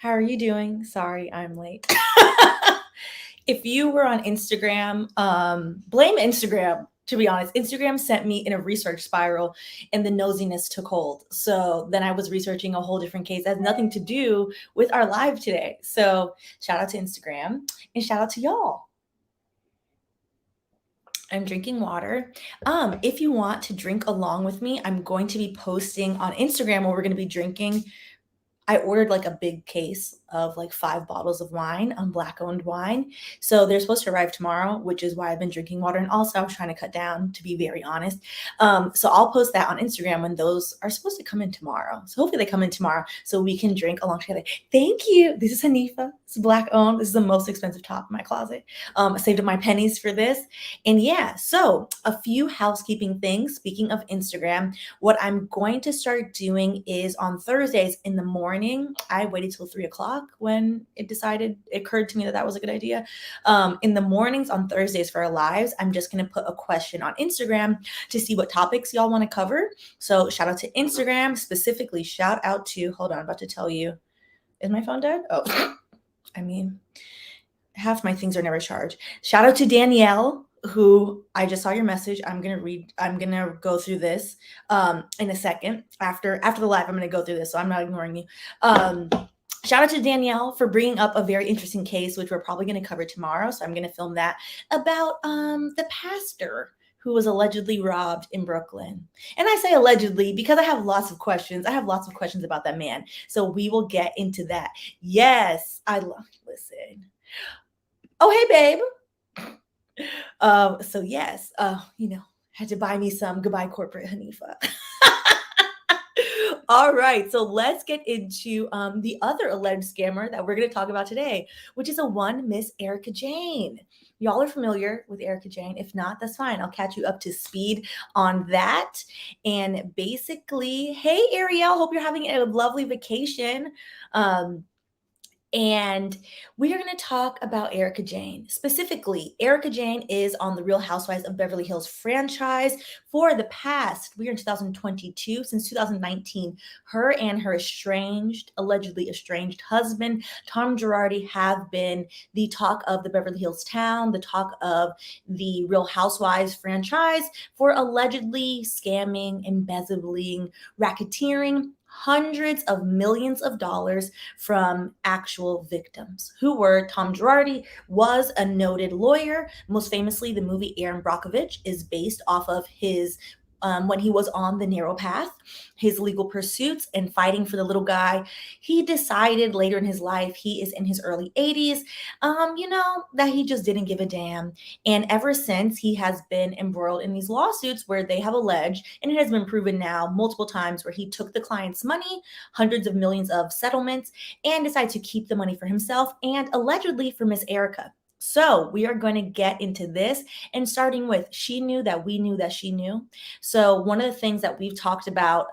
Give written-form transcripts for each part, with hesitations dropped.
How are you doing? Sorry, I'm late. If you were on Instagram, blame Instagram. To be honest, Instagram sent me in a research spiral and the nosiness took hold. So then I was researching a whole different case that has nothing to do with our live today. So shout out to Instagram and shout out to y'all. I'm drinking water. If you want to drink along with me, I'm going to be posting on Instagram what we're going to be drinking. I ordered like a big case of like 5 bottles of wine, black owned wine. So they're supposed to arrive tomorrow, which is why I've been drinking water. And also I was trying to cut down, to be very honest. So I'll post that on Instagram when those are supposed to come in tomorrow. So hopefully they come in tomorrow so we can drink along together. Thank you. This is Hanifa. It's black owned. This is the most expensive top in my closet. I saved up my pennies for this. And yeah, so a few housekeeping things. Speaking of Instagram, what I'm going to start doing is on Thursdays in the morning. I waited till 3 o'clock when it occurred to me that was a good idea. In the mornings on Thursdays for our lives, I'm just going to put a question on Instagram to see what topics y'all want to cover. So shout out to Instagram, specifically shout out to, hold on, I'm about to tell you, is my phone dead? Oh, I mean, half my things are never charged. Shout out to Danielle, who I just saw your message. I'm gonna go through this in a second. After the live, I'm gonna go through this, so I'm not ignoring you. Shout out to Danielle for bringing up a very interesting case, which we're probably going to cover tomorrow. So I'm going to film that about the pastor who was allegedly robbed in Brooklyn. And I say allegedly because I have lots of questions. I have lots of questions about that man. So we will get into that. Yes, listen. Oh, hey, babe. So yes, had to buy me some. Goodbye, corporate Hanifa. All right, so let's get into the other alleged scammer that we're going to talk about today, which is one Miss Erika Jayne. Y'all are familiar with Erika Jayne. If not, that's fine. I'll catch you up to speed on that. And basically, hey, Ariel, hope you're having a lovely vacation. And we are going to talk about Erika Jayne. Specifically, Erika Jayne is on the Real Housewives of Beverly Hills franchise for the past, we are in 2022, since 2019. Her and her allegedly estranged husband, Tom Girardi, have been the talk of the Beverly Hills town, the talk of the Real Housewives franchise for allegedly scamming, embezzling, racketeering hundreds of millions of dollars from actual victims who were Tom Girardi was a noted lawyer. Most famously, the movie Erin Brockovich is based off of his when he was on the narrow path, his legal pursuits and fighting for the little guy. He decided later in his life, he is in his early 80s, that he just didn't give a damn. And ever since, he has been embroiled in these lawsuits where they have alleged, and it has been proven now multiple times, where he took the client's money, hundreds of millions of settlements, and decided to keep the money for himself and allegedly for Miss Erika. So we are going to get into this, and starting with, she knew that we knew that she knew. So one of the things that we've talked about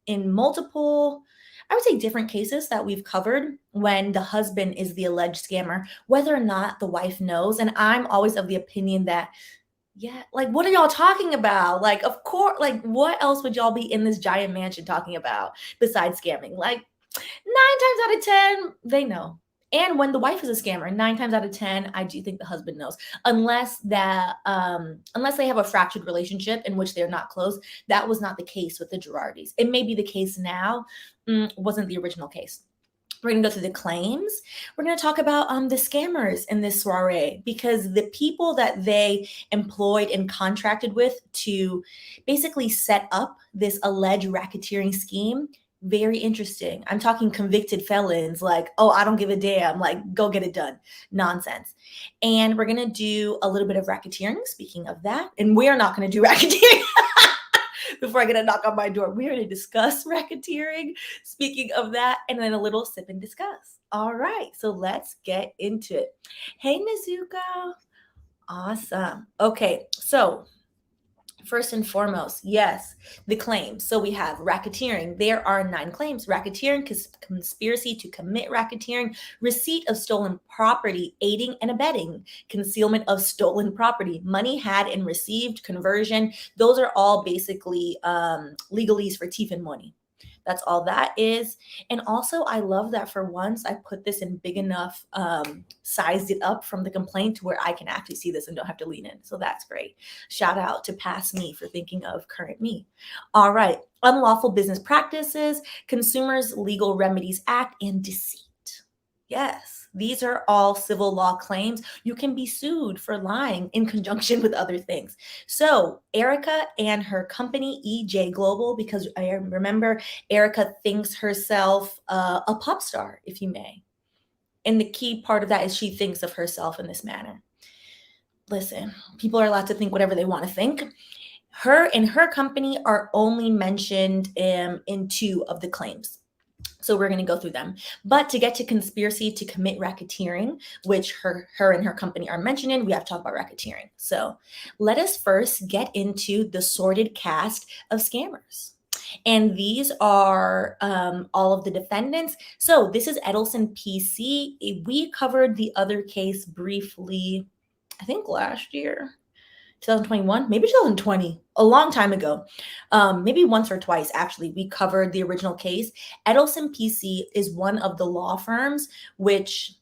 in multiple, I would say, different cases that we've covered, when the husband is the alleged scammer, whether or not the wife knows. And I'm always of the opinion that, yeah, like, what are y'all talking about? Like, of course, like, what else would y'all be in this giant mansion talking about besides scamming? Like, 9 times out of 10, they know. And when the wife is a scammer, 9 times out of 10, I do think the husband knows, unless they have a fractured relationship in which they're not close. That was not the case with the Girardis. It may be the case now, wasn't the original case. We're going to go through the claims. We're going to talk about the scammers in this soiree, because the people that they employed and contracted with to basically set up this alleged racketeering scheme, very interesting. I'm talking convicted felons, like, oh, I don't give a damn, like, go get it done. Nonsense. And we're going to do a little bit of racketeering, speaking of that. And we are not going to do racketeering. Before I get a knock on my door, we're going to discuss racketeering, speaking of that, and then a little sip and discuss. All right, so let's get into it. Hey, Nizuka. Awesome. Okay, so first and foremost, yes, the claims. So we have racketeering. There are 9 claims. Racketeering, conspiracy to commit racketeering, receipt of stolen property, aiding and abetting, concealment of stolen property, money had and received, conversion. Those are all basically legalese for thief and money. That's all that is. And also, I love that for once I put this in big enough, sized it up from the complaint to where I can actually see this and don't have to lean in. So that's great. Shout out to past me for thinking of current me. All right. Unlawful business practices, Consumers Legal Remedies Act, and deceit. Yes, these are all civil law claims. You can be sued for lying in conjunction with other things. So, Erika and her company, EJ Global, because I remember Erika thinks herself a pop star, if you may. And the key part of that is she thinks of herself in this manner. Listen, people are allowed to think whatever they want to think. Her and her company are only mentioned in two of the claims. So we're going to go through them. But to get to conspiracy to commit racketeering, which her and her company are mentioned in, we have to talk about racketeering. So let us first get into the sordid cast of scammers. And these are all of the defendants. So this is Edelson PC. We covered the other case briefly, I think last year. 2021, maybe 2020, a long time ago. Maybe once or twice, actually, we covered the original case. Edelson PC is one of the law firms which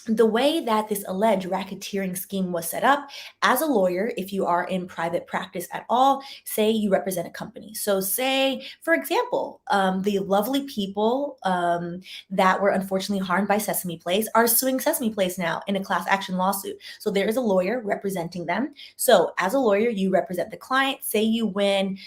the way that this alleged racketeering scheme was set up, as a lawyer, if you are in private practice at all, say you represent a company. So say, for example, the lovely people that were unfortunately harmed by Sesame Place are suing Sesame Place now in a class action lawsuit. So there is a lawyer representing them. So as a lawyer, you represent the client. Say you win,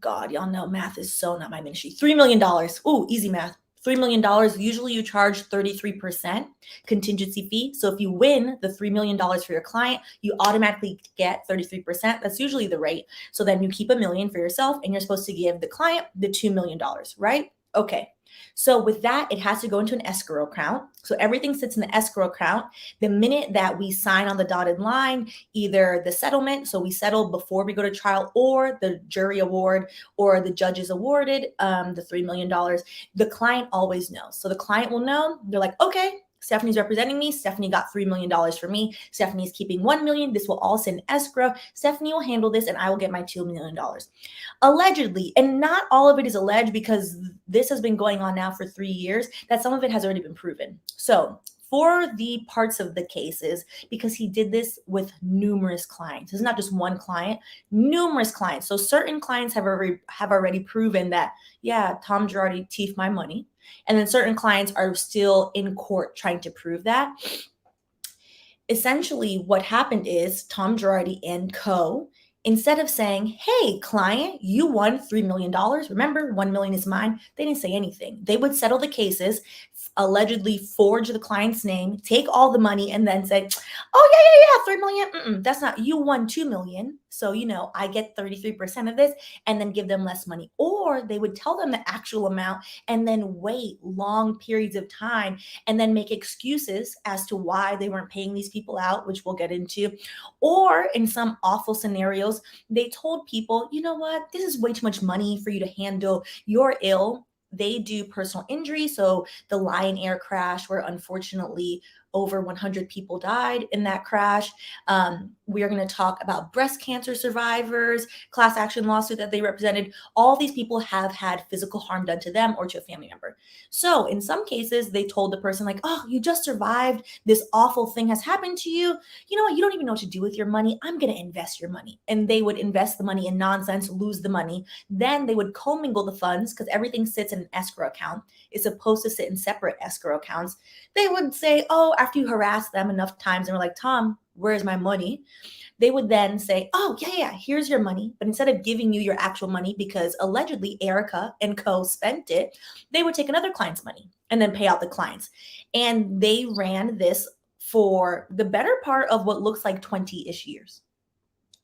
God, y'all know math is so not my ministry, $3 million. Ooh, easy math. $3 million, usually you charge 33% contingency fee. So if you win the $3 million for your client, you automatically get 33%. That's usually the rate. So then you keep $1 million for yourself and you're supposed to give the client the $2 million, right? Okay. So with that, it has to go into an escrow account. So everything sits in the escrow account. The minute that we sign on the dotted line, either the settlement, so we settle before we go to trial, or the jury award, or the judge is awarded the $3 million, the client always knows. So the client will know. They're like, okay, Stephanie's representing me. Stephanie got $3 million for me. Stephanie's keeping $1 million. This will all sit in escrow. Stephanie will handle this and I will get my $2 million. Allegedly, and not all of it is alleged because this has been going on now for 3 years, that some of it has already been proven. So for the parts of the cases, because he did this with numerous clients. It's not just one client, numerous clients. So certain clients have already proven that, yeah, Tom Girardi thieved my money. And then certain clients are still in court trying to prove that. Essentially, what happened is Tom Girardi and co., instead of saying, hey, client, you won $3 million. Remember, $1 million is mine. They didn't say anything. They would settle the cases, allegedly forge the client's name, take all the money, and then say, oh, yeah, $3 million. That's not, you won $2 million. So, I get 33% of this, and then give them less money. Or they would tell them the actual amount and then wait long periods of time and then make excuses as to why they weren't paying these people out, which we'll get into. Or in some awful scenarios, they told people, you know what, this is way too much money for you to handle. You're ill. They do personal injury. So the Lion Air crash, where unfortunately over 100 people died in that crash. We are going to talk about breast cancer survivors, class action lawsuit that they represented. All these people have had physical harm done to them or to a family member. So in some cases, they told the person like, oh, you just survived. This awful thing has happened to you. You know what? You don't even know what to do with your money. I'm going to invest your money. And they would invest the money in nonsense, lose the money. Then they would commingle the funds because everything sits in an escrow account. It's supposed to sit in separate escrow accounts. They would say, oh, after you harass them enough times and we're like, Tom, where's my money? They would then say, oh, yeah, here's your money. But instead of giving you your actual money, because allegedly Erika and co spent it, they would take another client's money and then pay out the clients. And they ran this for the better part of what looks like 20-ish years.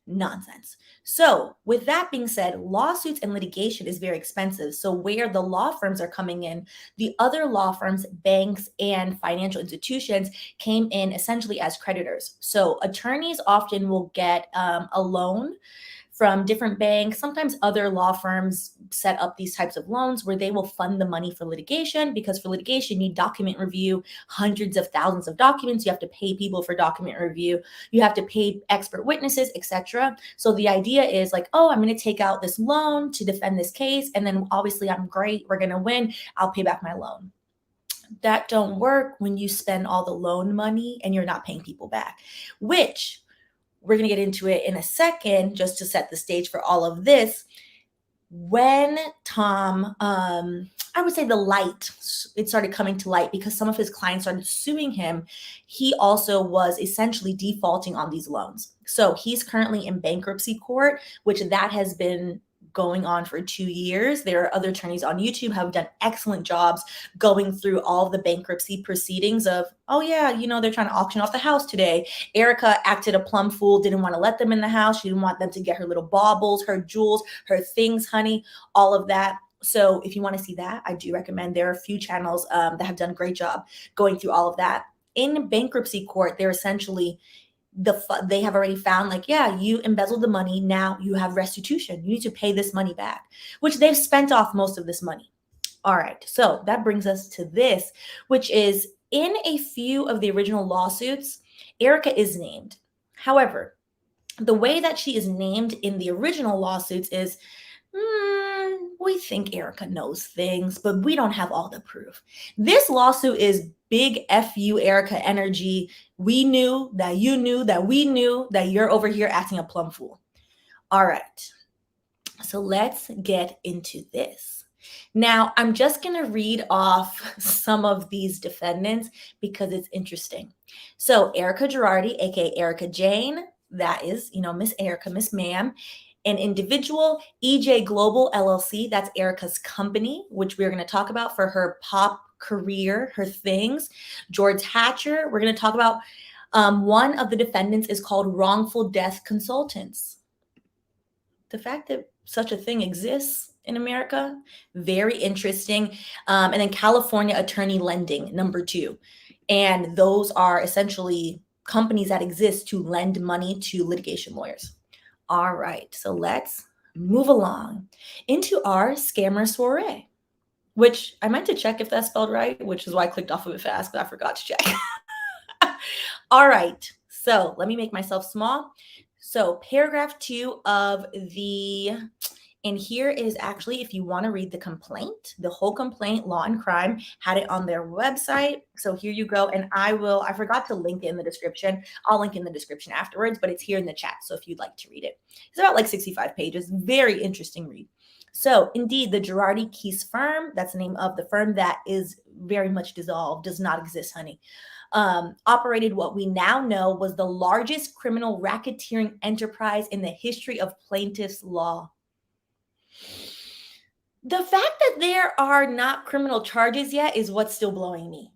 Nonsense. So with that being said, lawsuits and litigation is very expensive. So where the law firms are coming in, the other law firms, banks, and financial institutions came in essentially as creditors. So attorneys often will get a loan from different banks. Sometimes other law firms set up these types of loans where they will fund the money for litigation, because for litigation, you need document review, hundreds of thousands of documents. You have to pay people for document review. You have to pay expert witnesses, etc. So the idea is like, oh, I'm going to take out this loan to defend this case. And then obviously I'm great. We're going to win. I'll pay back my loan. That don't work when you spend all the loan money and you're not paying people back, which we're going to get into it in a second, just to set the stage for all of this. When Tom, I would say it started coming to light because some of his clients started suing him. He also was essentially defaulting on these loans. So he's currently in bankruptcy court, which that has been going on for 2 years. There are other attorneys on YouTube who have done excellent jobs going through all of the bankruptcy proceedings of, oh yeah, they're trying to auction off the house today. Erika acted a plum fool, didn't want to let them in the house. She didn't want them to get her little baubles, her jewels, her things, honey, all of that. So if you want to see that, I do recommend. There are a few channels that have done a great job going through all of that. In bankruptcy court, they're essentially they have already found, like, yeah, you embezzled the money. Now you have restitution. You need to pay this money back, which they've spent off most of this money. All right. So that brings us to this, which is in a few of the original lawsuits, Erika is named. However, the way that she is named in the original lawsuits is, we think Erika knows things, but we don't have all the proof. This lawsuit is big F you, Erika energy. We knew that you knew that we knew that you're over here acting a plum fool. All right. So let's get into this. Now, I'm just going to read off some of these defendants because it's interesting. So Erika Girardi, aka Erika Jayne, that is, Miss Erika, Miss Ma'am. An individual, EJ Global LLC, that's Erika's company, which we're going to talk about for her pop career, her things. George Hatcher, we're going to talk about. One of the defendants is called Wrongful Death Consultants. The fact that such a thing exists in America, very interesting. And then California Attorney Lending, number 2. And those are essentially companies that exist to lend money to litigation lawyers. All right, so let's move along into our scammer soiree, which I meant to check if that's spelled right, which is why I clicked off of it fast, but I forgot to check. All right, so let me make myself small. So paragraph 2 of and here is actually, if you want to read the complaint, the whole complaint, Law and Crime had it on their website. So here you go. And I forgot to link it in the description. I'll link in the description afterwards, but it's here in the chat. So if you'd like to read it, it's about like 65 pages. Very interesting read. So indeed, the Girardi Keese firm, that's the name of the firm that is very much dissolved, does not exist, honey. Operated what we now know was the largest criminal racketeering enterprise in the history of plaintiff's law. The fact that there are not criminal charges yet is what's still blowing me.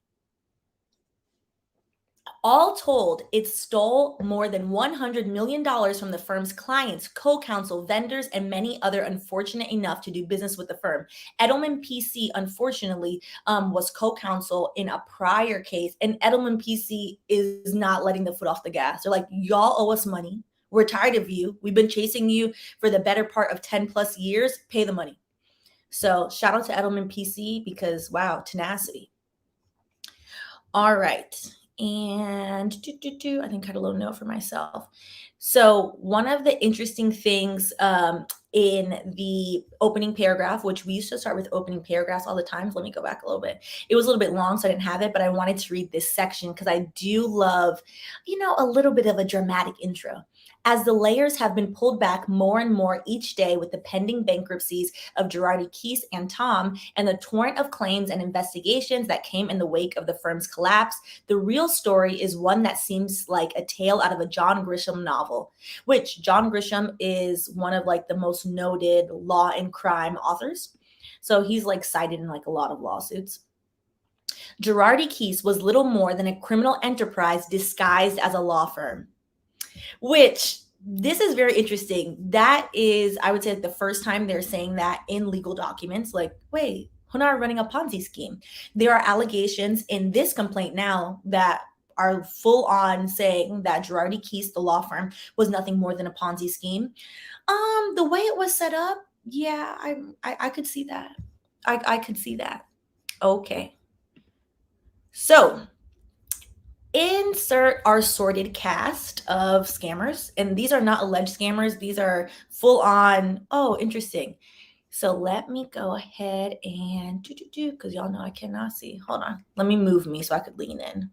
All told, it stole more than $100 million from the firm's clients, co-counsel, vendors, and many other unfortunate enough to do business with the firm. Edelman PC, unfortunately, was co-counsel in a prior case, and Edelman PC is not letting the foot off the gas. They're like, y'all owe us money. We're tired of you. We've been chasing you for the better part of 10 plus years. Pay the money. So shout out to Edelman PC because, wow, tenacity. All right. And I think I had a little note for myself. So one of the interesting things in the opening paragraph, which we used to start with opening paragraphs all the time. So let me go back a little bit. It was a little bit long, so I didn't have it, but I wanted to read this section because I do love, a little bit of a dramatic intro. As the layers have been pulled back more and more each day with the pending bankruptcies of Girardi, Keese, and Tom, and the torrent of claims and investigations that came in the wake of the firm's collapse, the real story is one that seems like a tale out of a John Grisham novel, which John Grisham is one of like the most noted law and crime authors. So he's like cited in like a lot of lawsuits. Girardi Keese was little more than a criminal enterprise disguised as a law firm. Which, this is very interesting. That is, I would say, the first time they're saying that in legal documents. Like, wait, Hunar running a Ponzi scheme. There are allegations in this complaint now that are full on saying that Girardi Keese, the law firm, was nothing more than a Ponzi scheme. The way it was set up, yeah, I could see that. I could see that. Okay. So insert our sorted cast of scammers. And these are not alleged scammers. These are full on, oh, interesting. So let me go ahead and do, because y'all know I cannot see. Hold on. Let me move me so I could lean in.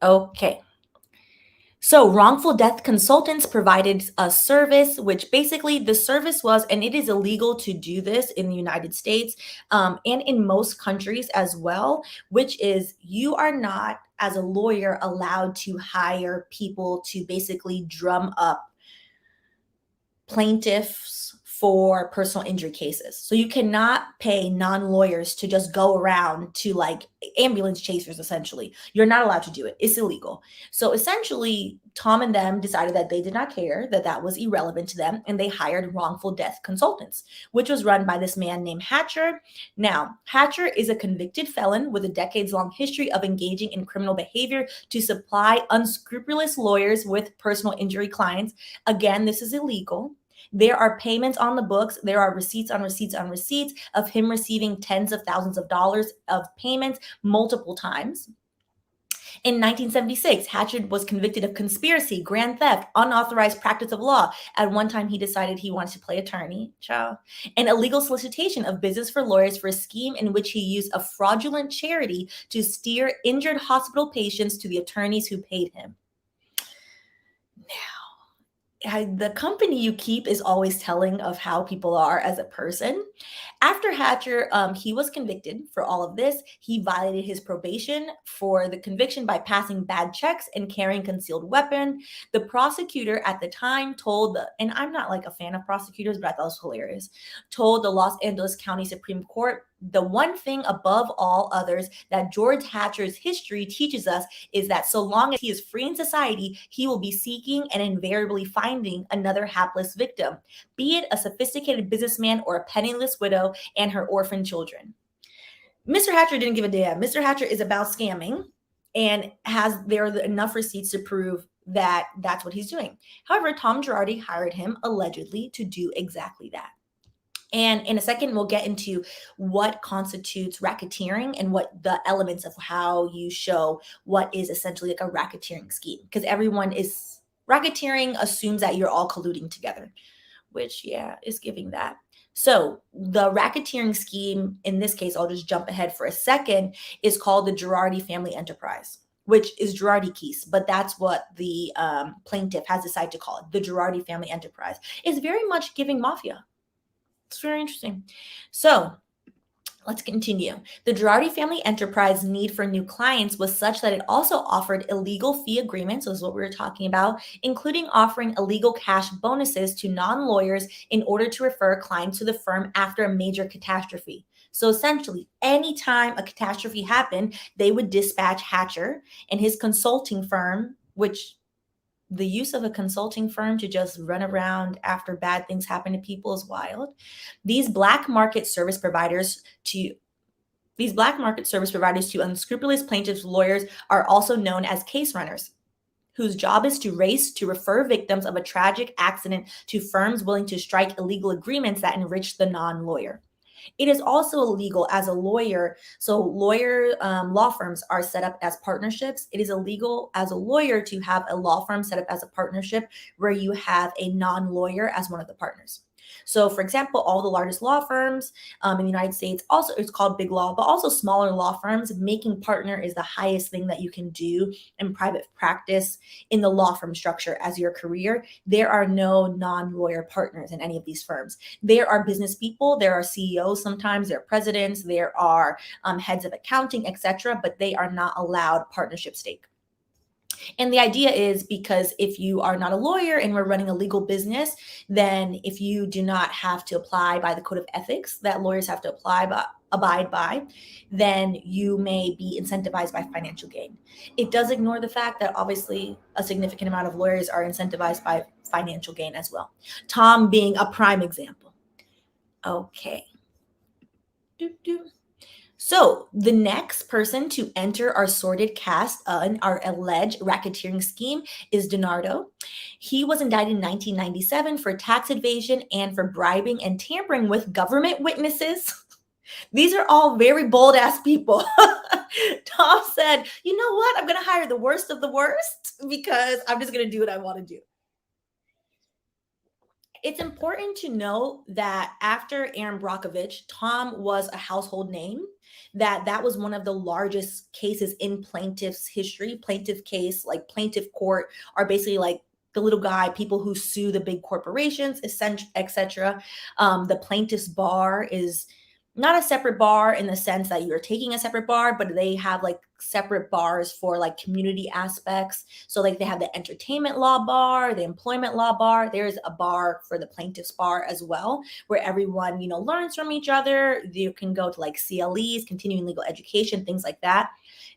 Okay. So wrongful death consultants provided a service, which basically the service was, and it is illegal to do this in the United States and in most countries as well, which is you are not, as a lawyer, allowed to hire people to basically drum up plaintiffs for personal injury cases. So you cannot pay non-lawyers to just go around to like ambulance chasers, essentially. You're not allowed to do it. It's illegal. So essentially, Tom and them decided that they did not care, that that was irrelevant to them, and they hired wrongful death consultants, which was run by this man named Hatcher. Now, Hatcher is a convicted felon with a decades-long history of engaging in criminal behavior to supply unscrupulous lawyers with personal injury clients. Again, this is illegal. There are payments on the books. There are receipts on receipts on receipts of him receiving tens of thousands of dollars of payments multiple times. In 1976, Hatcher was convicted of conspiracy, grand theft, unauthorized practice of law. At one time, he decided he wanted to play attorney, and illegal solicitation of business for lawyers for a scheme in which he used a fraudulent charity to steer injured hospital patients to the attorneys who paid him. The company you keep is always telling of how people are as a person. After Hatcher, he was convicted for all of this. He violated his probation for the conviction by passing bad checks and carrying concealed weapon. The prosecutor at the time told and I'm not like a fan of prosecutors, but I thought it was hilarious, told the Los Angeles County Supreme Court, the one thing above all others that George Hatcher's history teaches us is that so long as he is free in society, he will be seeking and invariably finding another hapless victim, be it a sophisticated businessman or a penniless widow and her orphan children. Mr. Hatcher didn't give a damn. Mr. Hatcher is about scamming and there are enough receipts to prove that that's what he's doing. However, Tom Girardi hired him allegedly to do exactly that. And in a second, we'll get into what constitutes racketeering and what the elements of how you show what is essentially like a racketeering scheme. Because racketeering assumes that you're all colluding together, which, yeah, is giving that. So the racketeering scheme, in this case, I'll just jump ahead for a second, is called the Girardi Family Enterprise, which is Girardi Keese, but that's what the plaintiff has decided to call it, the Girardi Family Enterprise. It's very much giving mafia. It's very interesting. So let's continue. The Girardi Family Enterprise need for new clients was such that it also offered illegal fee agreements, so this is what we were talking about, including offering illegal cash bonuses to non-lawyers in order to refer clients to the firm after a major catastrophe. So essentially, anytime a catastrophe happened, they would dispatch Hatcher and his consulting firm, which the use of a consulting firm to just run around after bad things happen to people is wild. These black market service providers to unscrupulous plaintiffs' lawyers are also known as case runners, whose job is to race to refer victims of a tragic accident to firms willing to strike illegal agreements that enrich the non-lawyer. It is also illegal as a lawyer. So law firms are set up as partnerships. It is illegal as a lawyer to have a law firm set up as a partnership where you have a non-lawyer as one of the partners. So, for example, all the largest law firms in the United States, also it's called big law, but also smaller law firms, making partner is the highest thing that you can do in private practice in the law firm structure as your career. There are no non-lawyer partners in any of these firms. There are business people, there are CEOs sometimes, there are presidents, there are heads of accounting, etc., but they are not allowed partnership stake. And the idea is because if you are not a lawyer and we're running a legal business, then if you do not have to abide by the code of ethics that lawyers have to abide by, then you may be incentivized by financial gain. It does ignore the fact that obviously a significant amount of lawyers are incentivized by financial gain as well. Tom being a prime example. Okay. So the next person to enter our sordid cast on our alleged racketeering scheme is DiNardo. He was indicted in 1997 for tax evasion and for bribing and tampering with government witnesses. These are all very bold ass people. Tom said, you know what? I'm going to hire the worst of the worst because I'm just going to do what I want to do. It's important to note that after Aaron Brockovich, Tom was a household name, that was one of the largest cases in plaintiff's history. Plaintiff case, like plaintiff court, are basically like the little guy, people who sue the big corporations, etc. The plaintiff's bar is not a separate bar in the sense that you're taking a separate bar, but they have like separate bars for like community aspects. So like they have the entertainment law bar, the employment law bar. There's a bar for the plaintiff's bar as well, where everyone, learns from each other. You can go to like CLEs, continuing legal education, things like that.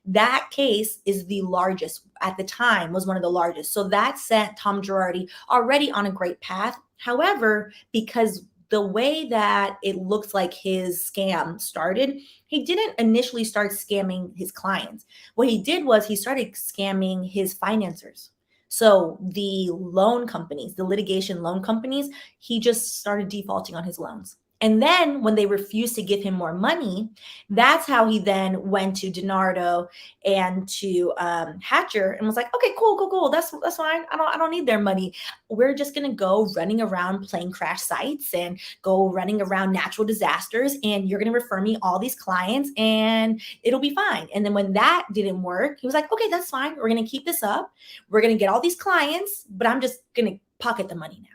That case is the largest at the time, was one of the largest. So that sent Tom Girardi already on a great path. However, because the way that it looks like his scam started, he didn't initially start scamming his clients. What he did was he started scamming his financiers. So the loan companies, the litigation loan companies, he just started defaulting on his loans. And then when they refused to give him more money, that's how he then went to DiNardo and to Hatcher and was like, okay, cool. That's fine. I don't need their money. We're just gonna go running around plane crash sites and go running around natural disasters, and you're gonna refer me all these clients and it'll be fine. And then when that didn't work, he was like, okay, that's fine. We're gonna keep this up. We're gonna get all these clients, but I'm just gonna pocket the money now.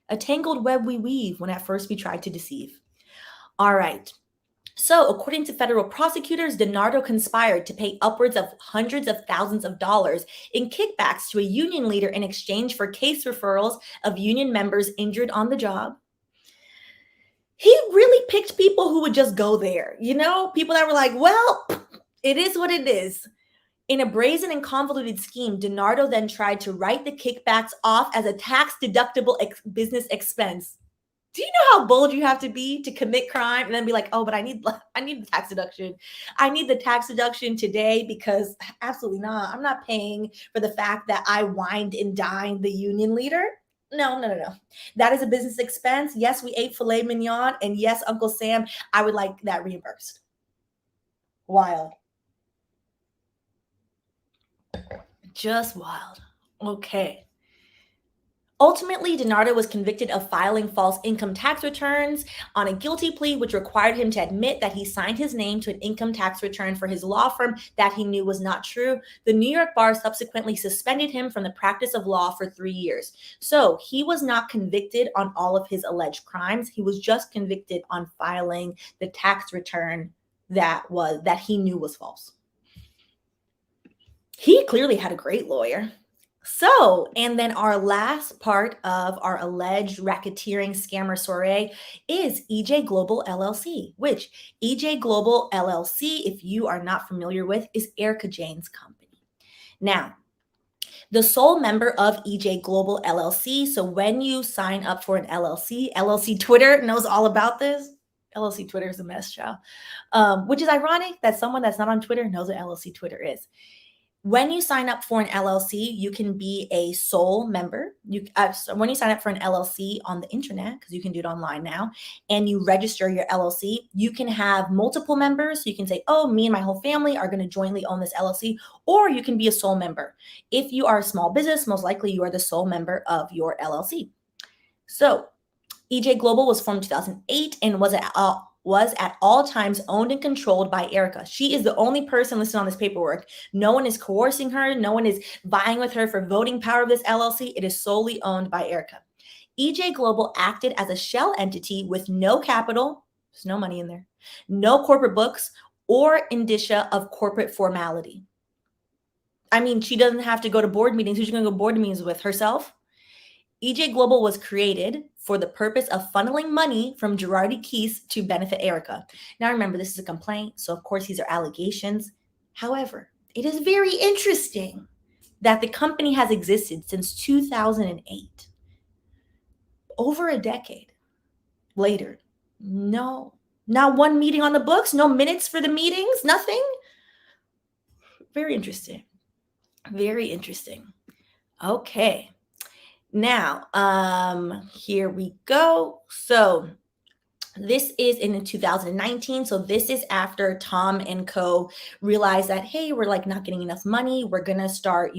A tangled web we weave when at first we tried to deceive. All right. So, according to federal prosecutors, DiNardo conspired to pay upwards of hundreds of thousands of dollars in kickbacks to a union leader in exchange for case referrals of union members injured on the job. He really picked people who would just go there, people that were like, well, it is what it is. In a brazen and convoluted scheme, DiNardo then tried to write the kickbacks off as a tax-deductible business expense. Do you know how bold you have to be to commit crime and then be like, oh, but I need the tax deduction. I need the tax deduction today because absolutely not. I'm not paying for the fact that I wined and dined the union leader. No. That is a business expense. Yes, we ate filet mignon. And yes, Uncle Sam, I would like that reimbursed. Wild. Just wild. Okay. Ultimately, DiNardo was convicted of filing false income tax returns on a guilty plea, which required him to admit that he signed his name to an income tax return for his law firm that he knew was not true. The New York bar subsequently suspended him from the practice of law for 3 years. So he was not convicted on all of his alleged crimes. He was just convicted on filing the tax return that he knew was false. He clearly had a great lawyer. So, and then our last part of our alleged racketeering scammer soiree is EJ Global LLC, which EJ Global LLC, if you are not familiar with, is Erika Jayne's company. Now, the sole member of EJ Global LLC, so when you sign up for an LLC Twitter knows all about this. LLC Twitter is a mess, child. Which is ironic that someone that's not on Twitter knows what LLC Twitter is. When you sign up for an LLC, you can be a sole member. So when you sign up for an LLC on the internet, because you can do it online now, and you register your LLC, you can have multiple members. So you can say, oh, me and my whole family are going to jointly own this LLC, or you can be a sole member. If you are a small business, most likely you are the sole member of your LLC. So EJ Global was formed in 2008 and was at all times owned and controlled by Erika. She is the only person listed on this paperwork. No one is coercing her. No one is vying with her for voting power of this LLC. It is solely owned by Erika. EJ Global acted as a shell entity with no capital. There's no money in there. No corporate books or indicia of corporate formality. I mean, she doesn't have to go to board meetings. Who's she going to go board meetings with? Herself? EJ Global was created for the purpose of funneling money from Girardi Keys to benefit Erika. Now remember, this is a complaint, so of course these are allegations. However, it is very interesting that the company has existed since 2008. Over a decade later, no Not one meeting on the books, no minutes for the meetings, nothing. Very interesting. Very interesting. Okay. Now, here we go. So this is in 2019. So this is after Tom and Co realized that, hey, we're like not getting enough money. We're going to start,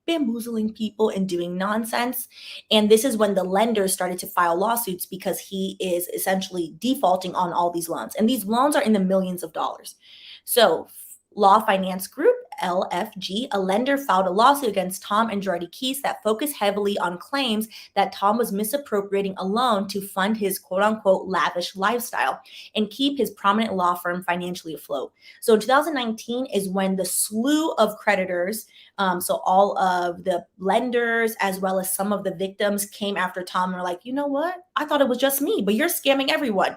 bamboozling people and doing nonsense. And this is when the lenders started to file lawsuits because he is essentially defaulting on all these loans. And these loans are in the millions of dollars. So Law Finance Group, LFG, a lender, filed a lawsuit against Tom and Girardi Keese that focused heavily on claims that Tom was misappropriating a loan to fund his quote unquote lavish lifestyle and keep his prominent law firm financially afloat. So in 2019 is when the slew of creditors, so all of the lenders as well as some of the victims came after Tom and were like, you know what? I thought it was just me, but you're scamming everyone.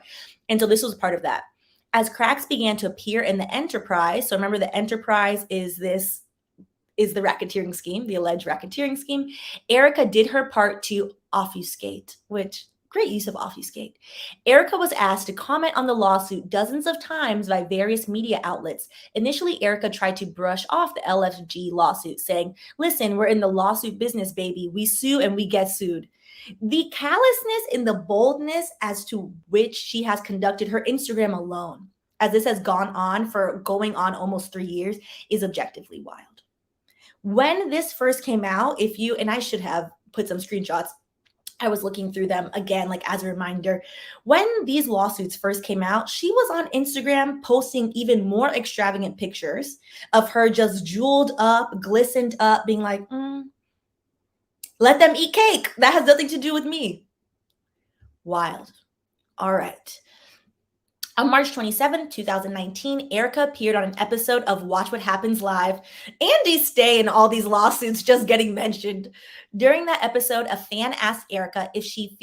And so this was part of that. As cracks began to appear in the enterprise, so remember the enterprise is the racketeering scheme, the alleged racketeering scheme, Erika did her part to obfuscate, which great use of obfuscate. Erika was asked to comment on the lawsuit dozens of times by various media outlets. Initially, Erika tried to brush off the LFG lawsuit, saying, listen, we're in the lawsuit business, baby. We sue and we get sued. The callousness and the boldness as to which she has conducted her Instagram alone, as this has gone on for going on almost 3 years, is objectively wild. When this first came out, and I should have put some screenshots, I was looking through them again, like as a reminder. When these lawsuits first came out, she was on Instagram posting even more extravagant pictures of her just jeweled up, glistened up, being like, let them eat cake. That has nothing to do with me. Wild. All right. On March 27, 2019, Erika appeared on an episode of Watch What Happens Live. Andy's stay in all these lawsuits just getting mentioned. During that episode, a fan asked Erika if she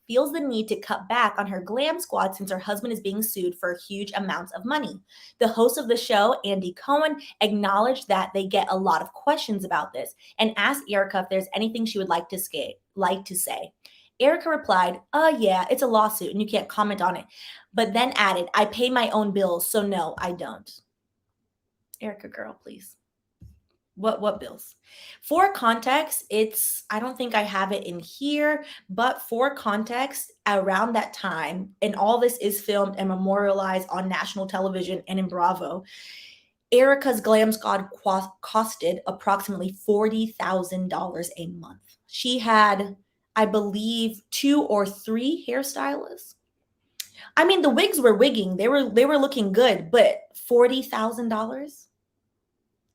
feels the need to cut back on her glam squad since her husband is being sued for huge amounts of money. The host of the show, Andy Cohen, acknowledged that they get a lot of questions about this and asked Erika if there's anything she would like to say. Erika replied, yeah, it's a lawsuit and you can't comment on it, but then added, I pay my own bills, so no, I don't. Erika, girl, please. What bills? For context, I don't think I have it in here, but for context, around that time, and all this is filmed and memorialized on national television and in Bravo, Erika's glam squad costed approximately $40,000 a month. She had, I believe, 2 or 3 hairstylists. I mean, the wigs were wigging. They were looking good, but $40,000?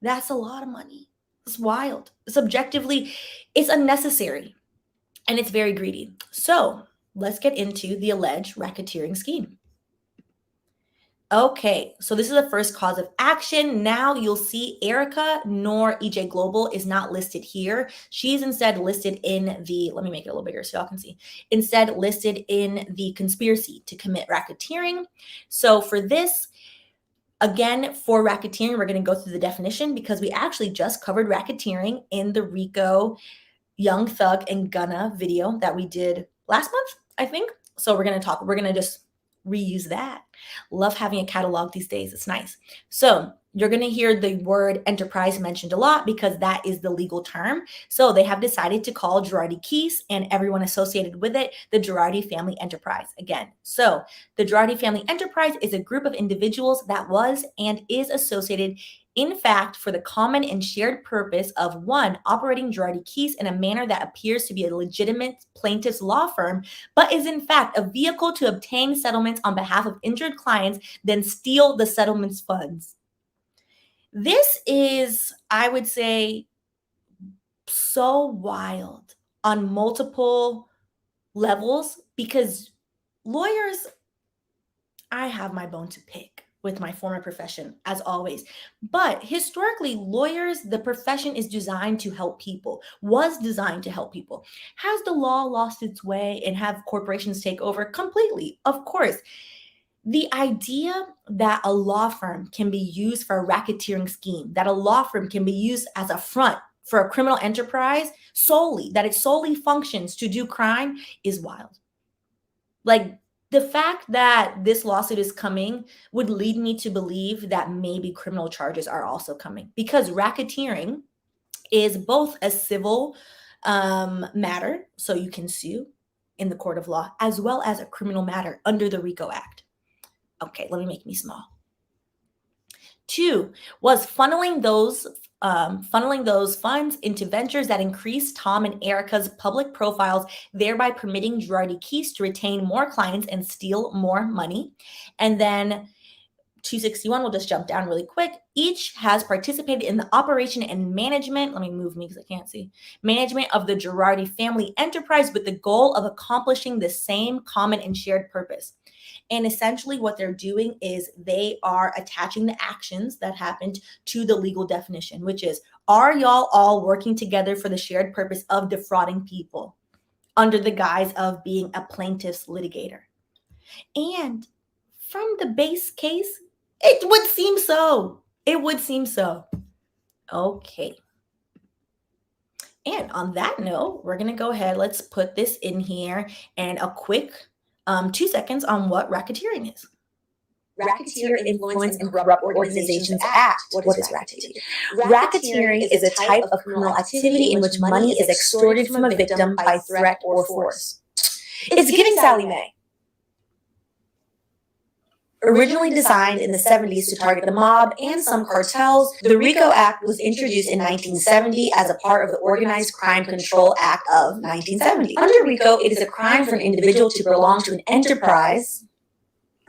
That's a lot of money. It's wild. It's unnecessary, and it's very greedy. So let's get into the alleged racketeering scheme. Okay, so this is the first cause of action. Now you'll see Erika nor EJ Global is not listed here. She's instead listed in let me make it a little bigger so y'all can see. Instead listed in the conspiracy to commit racketeering. So for this, again, for racketeering, we're going to go through the definition because we actually just covered racketeering in the RICO Young Thug and Gunna video that we did last month, I think. So we're going to just reuse that. Love having a catalog these days. It's nice. So you're going to hear the word enterprise mentioned a lot because that is the legal term. So they have decided to call Girardi Keese and everyone associated with it the Girardi Family Enterprise again. So the Girardi Family Enterprise is a group of individuals that was and is associated, in fact, for the common and shared purpose of 1, operating Girardi Keese in a manner that appears to be a legitimate plaintiff's law firm, but is in fact a vehicle to obtain settlements on behalf of injured clients, then steal the settlement's funds. This is, I would say, so wild on multiple levels because lawyers, I have my bone to pick with my former profession, as always. But historically, lawyers, the profession is designed to help people, was designed to help people. Has the law lost its way and have corporations take over? Completely, of course. The idea that a law firm can be used for a racketeering scheme, that a law firm can be used as a front for a criminal enterprise solely, that it solely functions to do crime is wild. Like, The fact that this lawsuit is coming would lead me to believe that maybe criminal charges are also coming, because racketeering is both a civil matter, so you can sue in the court of law, as well as a criminal matter under the RICO Act. Okay, let me make me small. 2 was funneling those funds into ventures that increased Tom and Erika's public profiles, thereby permitting Girardi Keys to retain more clients and steal more money. And then 261, we'll just jump down really quick. Each has participated in the operation and management, let me move me because I can't see, management of the Girardi family enterprise with the goal of accomplishing the same common and shared purpose. And essentially what they're doing is they are attaching the actions that happened to the legal definition, which is, are y'all all working together for the shared purpose of defrauding people under the guise of being a plaintiff's litigator? And from the base case, it would seem so. It would seem so. Okay. And on that note, we're going to go ahead. Let's put this in here and a quick 2 seconds on what racketeering is. Racketeer, Influence, and Corrupt Organizations Act. What is racketeering? Racketeering is a type of criminal activity in which money is extorted from a victim by threat or force. It's giving Sally Mae. Originally designed in the 70s to target the mob and some cartels, the RICO Act was introduced in 1970 as a part of the Organized Crime Control Act of 1970. Under RICO, it is a crime for an individual to belong to an enterprise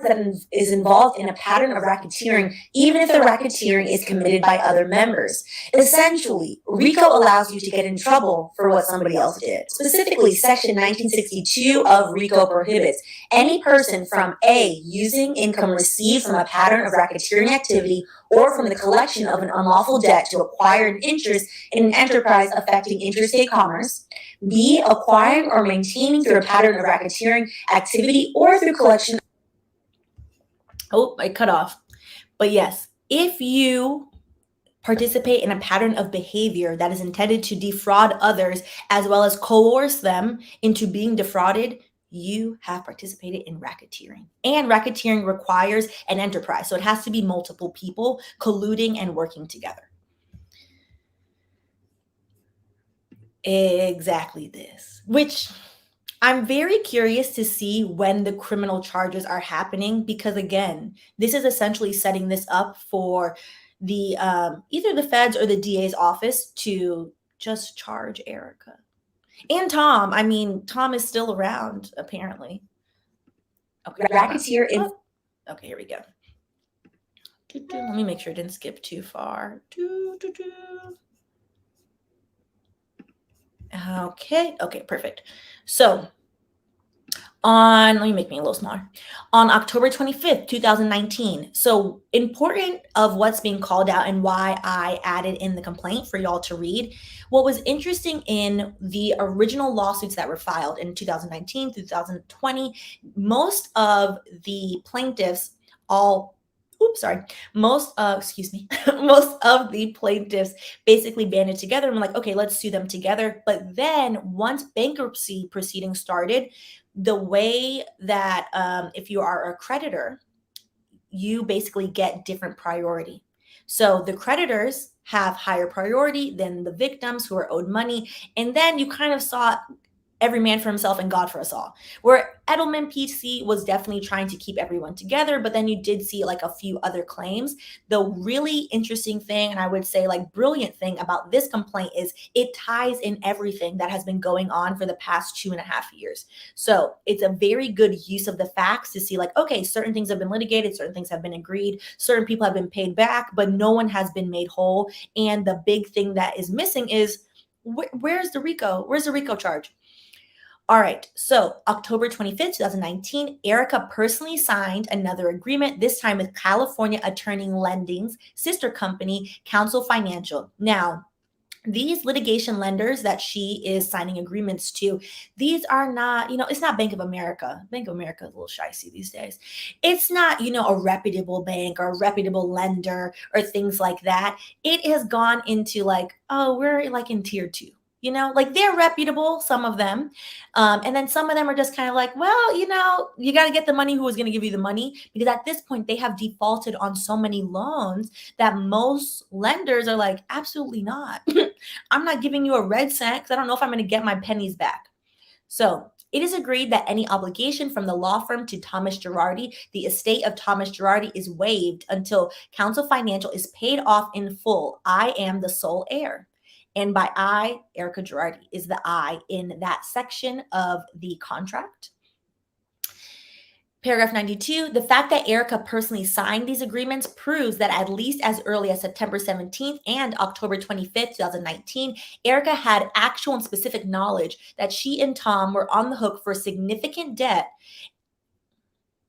that is involved in a pattern of racketeering, even if the racketeering is committed by other members. Essentially, RICO allows you to get in trouble for what somebody else did. Specifically, Section 1962 of RICO prohibits any person from A, using income received from a pattern of racketeering activity or from the collection of an unlawful debt to acquire an interest in an enterprise affecting interstate commerce, B, acquiring or maintaining through a pattern of racketeering activity or through collection. Oh, I cut off. But yes, if you participate in a pattern of behavior that is intended to defraud others as well as coerce them into being defrauded, you have participated in racketeering. And racketeering requires an enterprise. So it has to be multiple people colluding and working together. Exactly this, which I'm very curious to see when the criminal charges are happening, because again, this is essentially setting this up for the either the feds or the DA's office to just charge Erika and Tom. I mean, Tom is still around apparently. Okay, Racketeer. Okay, here we go. Let me make sure I didn't skip too far. Okay, perfect. So let me make me a little smaller. On October 25th, 2019. So important of what's being called out and why I added in the complaint for y'all to read. What was interesting in the original lawsuits that were filed in 2019, 2020, most of the plaintiffs most of the plaintiffs basically banded together and were like, okay, let's sue them together. But then once bankruptcy proceedings started, the way that if you are a creditor, you basically get different priority. So the creditors have higher priority than the victims who are owed money. And then you kind of saw every man for himself and God for us all. Where Edelman PC was definitely trying to keep everyone together, but then you did see like a few other claims. The really interesting thing, and I would say like brilliant thing about this complaint is it ties in everything that has been going on for the past 2.5 years. So it's a very good use of the facts to see like, okay, certain things have been litigated, certain things have been agreed, certain people have been paid back, but no one has been made whole. And the big thing that is missing is where's the RICO? Where's the RICO charge? All right, so October 25th, 2019, Erika personally signed another agreement, this time with California Attorney Lending's sister company, Counsel Financial. Now, these litigation lenders that she is signing agreements to, these are not, it's not Bank of America. Bank of America is a little shicey these days. It's not, a reputable bank or a reputable lender or things like that. It has gone into like, oh, we're like in tier 2. You know, like they're reputable, some of them. And then some of them are just kind of like, well, you know, you got to get the money who is going to give you the money. Because at this point, they have defaulted on so many loans that most lenders are like, absolutely not. I'm not giving you a red cent because I don't know if I'm going to get my pennies back. So it is agreed that any obligation from the law firm to Thomas Girardi, the estate of Thomas Girardi, is waived until Counsel Financial is paid off in full. I am the sole heir. And by I, Erika Girardi is the I in that section of the contract. Paragraph 92, the fact that Erika personally signed these agreements proves that at least as early as September 17th and October 25th, 2019, Erika had actual and specific knowledge that she and Tom were on the hook for significant debt.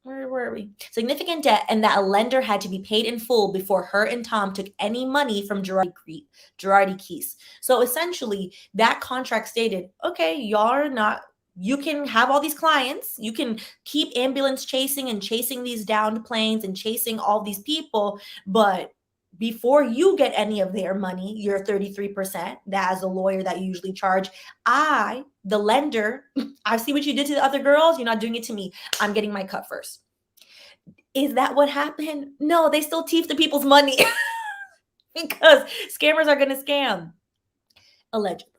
Where were we? Significant debt, and that a lender had to be paid in full before her and Tom took any money from Girardi Keys. So essentially, that contract stated, okay, you can have all these clients, you can keep ambulance chasing and chasing these downed planes and chasing all these people, but before you get any of their money, your 33%, that as a lawyer that you usually charge, I, the lender, I see what you did to the other girls, you're not doing it to me. I'm getting my cut first. Is that what happened? No, they still thief the people's money because scammers are going to scam. Allegedly.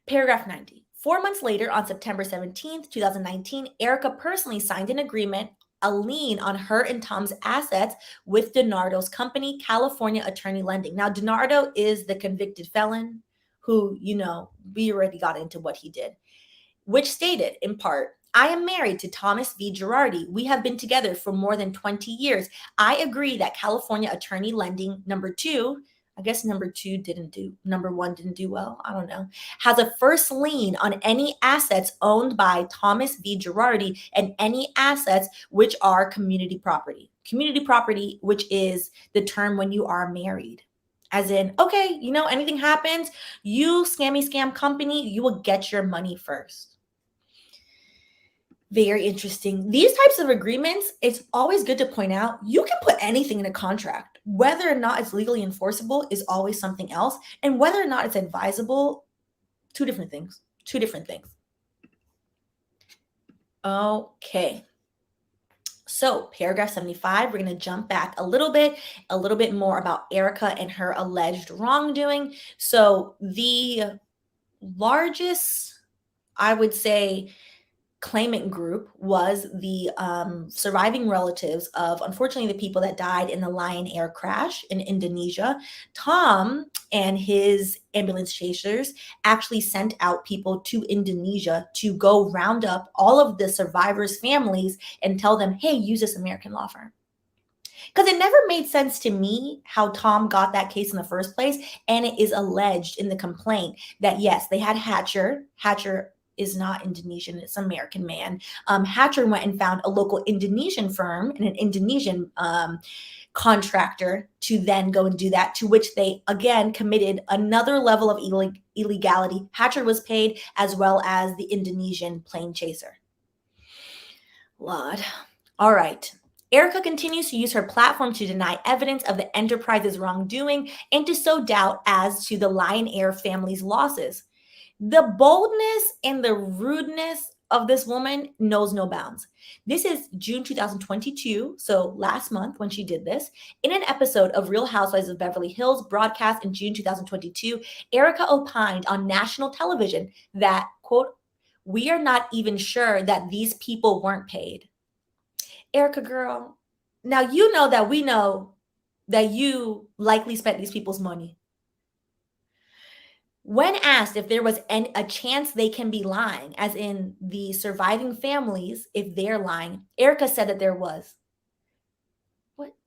Paragraph 90. 4 months later, on September 17th, 2019, Erika personally signed an agreement, a lien on her and Tom's assets with DiNardo's company, California Attorney Lending. Now, DiNardo is the convicted felon who, you know, we already got into what he did, which stated in part, I am married to Thomas V. Girardi. We have been together for more than 20 years. I agree that California Attorney Lending number 2, I guess number 1 didn't do well, I don't know, has a first lien on any assets owned by Thomas V. Girardi and any assets which are community property. Community property, which is the term when you are married. As in, okay, you know, anything happens, you scam company, you will get your money first. Very interesting. These types of agreements, it's always good to point out, you can put anything in a contract. Whether or not it's legally enforceable is always something else. And whether or not it's advisable, two different things. Okay. So paragraph 75, we're going to jump back a little bit more about Erika and her alleged wrongdoing. So the largest, I would say, claimant group was the surviving relatives of, unfortunately, the people that died in the Lion Air crash in Indonesia. Tom and his ambulance chasers actually sent out people to Indonesia to go round up all of the survivors' families and tell them, hey, use this American law firm. Because it never made sense to me how Tom got that case in the first place. And it is alleged in the complaint that, yes, they had Hatcher is not Indonesian, it's an American man. Hatcher went and found a local Indonesian firm and an Indonesian contractor to then go and do that, to which they again committed another level of illegality. Hatcher was paid as well as the Indonesian plane chaser. Lord. All right. Erika continues to use her platform to deny evidence of the enterprise's wrongdoing and to sow doubt as to the Lion Air family's losses. The boldness and the rudeness of this woman knows no bounds. This is June 2022, so last month when she did this. In an episode of Real Housewives of Beverly Hills broadcast in June 2022, Erika opined on national television that, quote, we are not even sure that these people weren't paid. Erika, girl, now you know that we know that you likely spent these people's money. When asked if there was a chance they can be lying, as in the surviving families, if they're lying, Erika said that there was.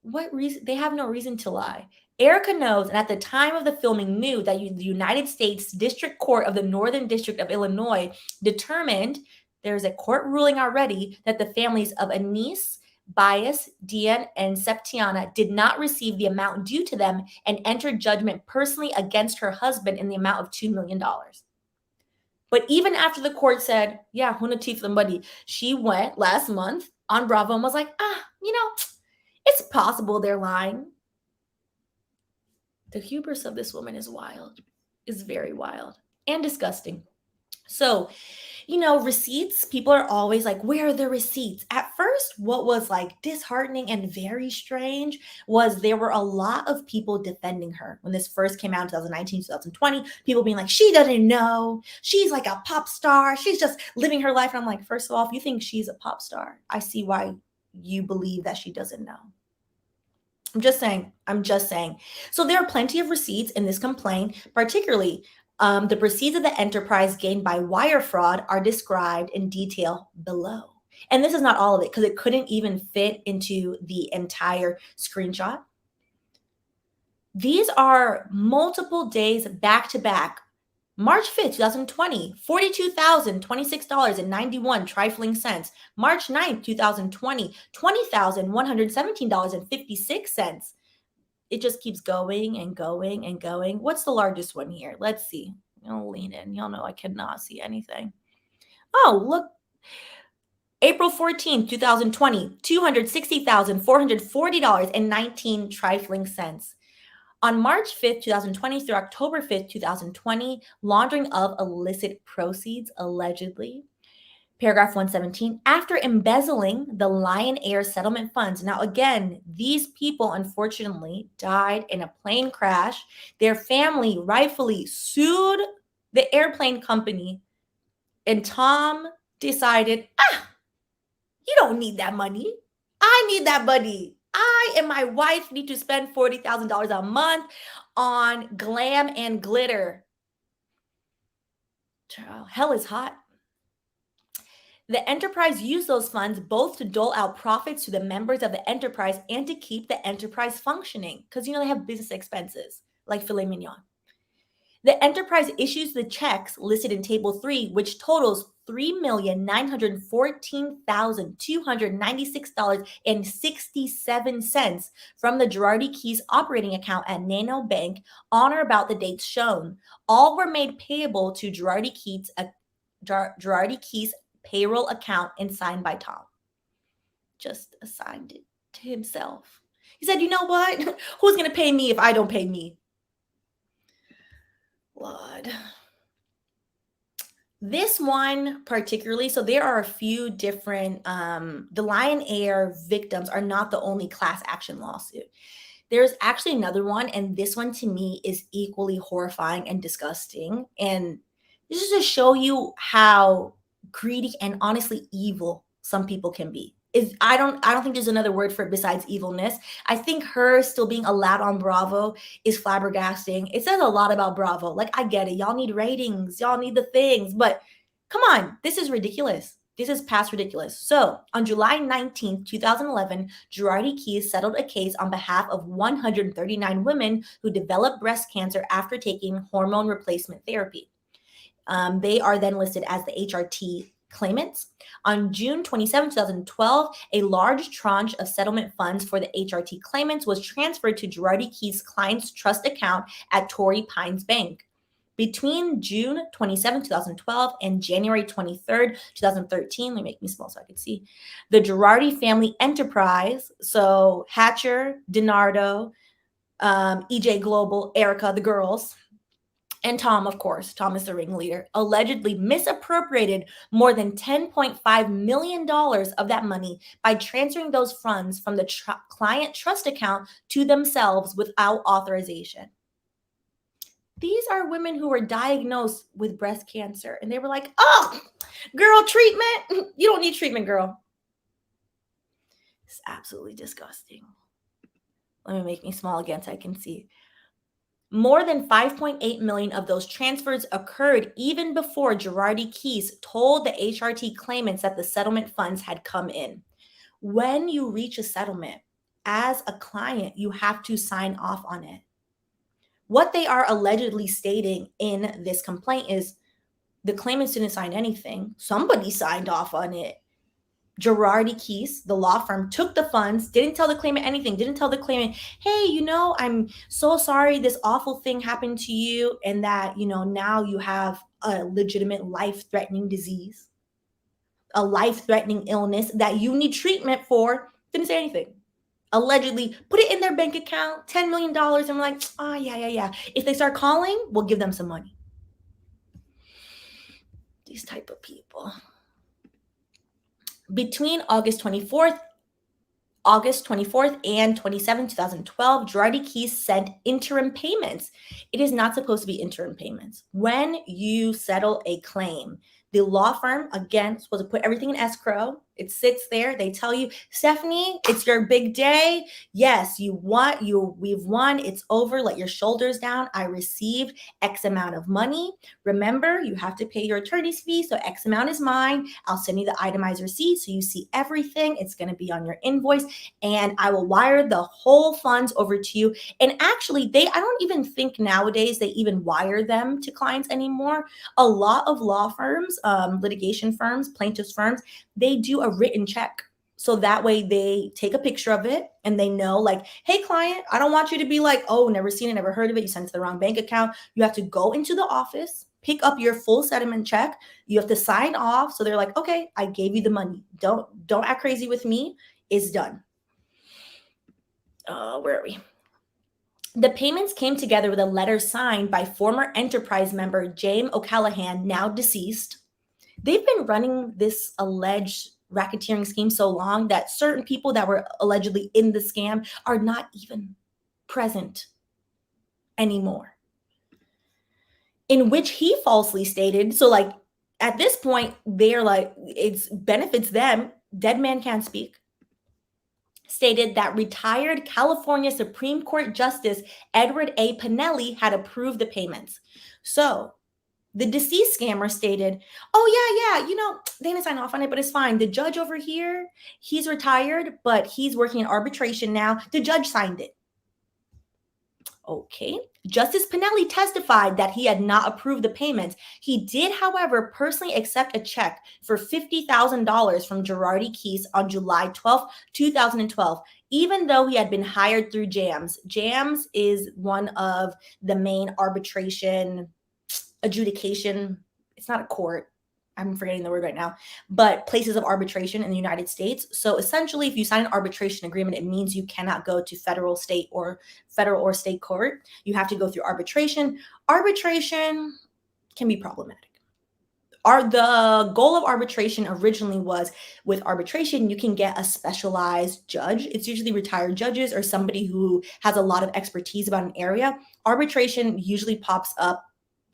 What reason? They have no reason to lie. Erika knows, and at the time of the filming knew, that the United States District Court of the Northern District of Illinois determined, there's a court ruling already, that the families of Anise, Bias, Dian, and Septiana did not receive the amount due to them and entered judgment personally against her husband in the amount of $2 million. But even after the court said, yeah, Hunatif Lambadi, she went last month on Bravo and was like, it's possible they're lying. The hubris of this woman is wild, is very wild. and disgusting. So, receipts, people are always like, where are the receipts? At first, what was like disheartening and very strange was there were a lot of people defending her when this first came out in 2019, 2020. People being like, she doesn't know. She's like a pop star. She's just living her life. And I'm like, first of all, if you think she's a pop star, I see why you believe that she doesn't know. I'm just saying. I'm just saying. So there are plenty of receipts in this complaint, particularly the proceeds of the enterprise gained by wire fraud are described in detail below. And this is not all of it because it couldn't even fit into the entire screenshot. These are multiple days back to back. March 5th, 2020, $42,026.91 trifling cents. March 9th, 2020, $20,117.56. It just keeps going and going and going. What's the largest one here? Let's see. I'll lean in. Y'all know I cannot see anything. Oh, look. April 14th, 2020, $260,440.19 trifling cents. On March 5th, 2020 through October 5th, 2020, laundering of illicit proceeds allegedly. Paragraph 117, after embezzling the Lion Air settlement funds. Now, again, these people unfortunately died in a plane crash. Their family rightfully sued the airplane company, and Tom decided, you don't need that money. I need that money. I and my wife need to spend $40,000 a month on glam and glitter. Child, hell is hot. The enterprise used those funds both to dole out profits to the members of the enterprise and to keep the enterprise functioning because, they have business expenses like filet mignon. The enterprise issues the checks listed in Table 3, which totals $3,914,296.67 from the Girardi Keys operating account at Nano Bank on or about the dates shown. All were made payable to Girardi Keys payroll account and signed by Tom. Just assigned it to himself. He said, you know what? Who's going to pay me if I don't pay me? Lord. This one particularly, so there are a few different, the Lion Air victims are not the only class action lawsuit. There's actually another one, and this one to me is equally horrifying and disgusting. And this is to show you how greedy and honestly evil some people can be. I don't think there's another word for it besides evilness. I think her still being allowed on Bravo is flabbergasting. It says a lot about Bravo. Like, I get it. Y'all need ratings. Y'all need the things. But come on, this is ridiculous. This is past ridiculous. So on July 19th, 2011, Girardi Keys settled a case on behalf of 139 women who developed breast cancer after taking hormone replacement therapy. They are then listed as the HRT claimants. On June 27, 2012, a large tranche of settlement funds for the HRT claimants was transferred to Girardi Keys' client's trust account at Torrey Pines Bank. Between June 27, 2012 and January 23, 2013, let me make me small so I can see, the Girardi family enterprise, so Hatcher, DiNardo, EJ Global, Erika, the girls, and Tom, of course, Tom is the ringleader, allegedly misappropriated more than $10.5 million of that money by transferring those funds from the client trust account to themselves without authorization. These are women who were diagnosed with breast cancer, and they were like, oh, girl, treatment? You don't need treatment, girl. It's absolutely disgusting. Let me make me small again so I can see. More than 5.8 million of those transfers occurred even before Girardi Keys told the HRT claimants that the settlement funds had come in. When you reach a settlement, as a client, you have to sign off on it. What they are allegedly stating in this complaint is the claimants didn't sign anything. Somebody signed off on it. Girardi Keys, the law firm, took the funds, didn't tell the claimant anything, didn't tell the claimant, hey, I'm so sorry this awful thing happened to you and that, now you have a legitimate life-threatening disease, a life-threatening illness that you need treatment for. Didn't say anything. Allegedly put it in their bank account, $10 million, and we're like, oh, yeah. If they start calling, we'll give them some money. These type of people. Between August 24th and 27th, 2012, Girardi Keys sent interim payments. It is not supposed to be interim payments. When you settle a claim, the law firm, again, is supposed to put everything in escrow. It sits there. They tell you, Stephanie, it's your big day. Yes, we've won. It's over. Let your shoulders down. I received X amount of money. Remember, you have to pay your attorney's fee. So X amount is mine. I'll send you the itemized receipt so you see everything. It's going to be on your invoice, and I will wire the whole funds over to you. And actually, I don't even think nowadays they even wire them to clients anymore. A lot of law firms, litigation firms, plaintiffs firms, they do a written check. So that way they take a picture of it and they know, like, hey, client, I don't want you to be like, oh, never seen it, never heard of it. You sent it to the wrong bank account. You have to go into the office, pick up your full settlement check. You have to sign off. So they're like, okay, I gave you the money. Don't act crazy with me. It's done. Where are we? The payments came together with a letter signed by former Enterprise member James O'Callahan, now deceased. They've been running this alleged racketeering scheme so long that certain people that were allegedly in the scam are not even present anymore. In which he falsely stated, so like at this point, they're like, it benefits them, dead man can't speak, stated that retired California Supreme Court Justice Edward A. Pinelli had approved the payments. So the deceased scammer stated, oh, yeah, they didn't sign off on it, but it's fine. The judge over here, he's retired, but he's working in arbitration now. The judge signed it. Okay. Justice Pinelli testified that he had not approved the payments. He did, however, personally accept a check for $50,000 from Girardi Keys on July 12, 2012, even though he had been hired through JAMS. JAMS is one of the main arbitration adjudication. It's not a court. I'm forgetting the word right now, but places of arbitration in the United States. So essentially, if you sign an arbitration agreement, it means you cannot go to federal or state court. You have to go through arbitration. Arbitration can be problematic. The goal of arbitration originally was, with arbitration, you can get a specialized judge. It's usually retired judges or somebody who has a lot of expertise about an area. Arbitration usually pops up,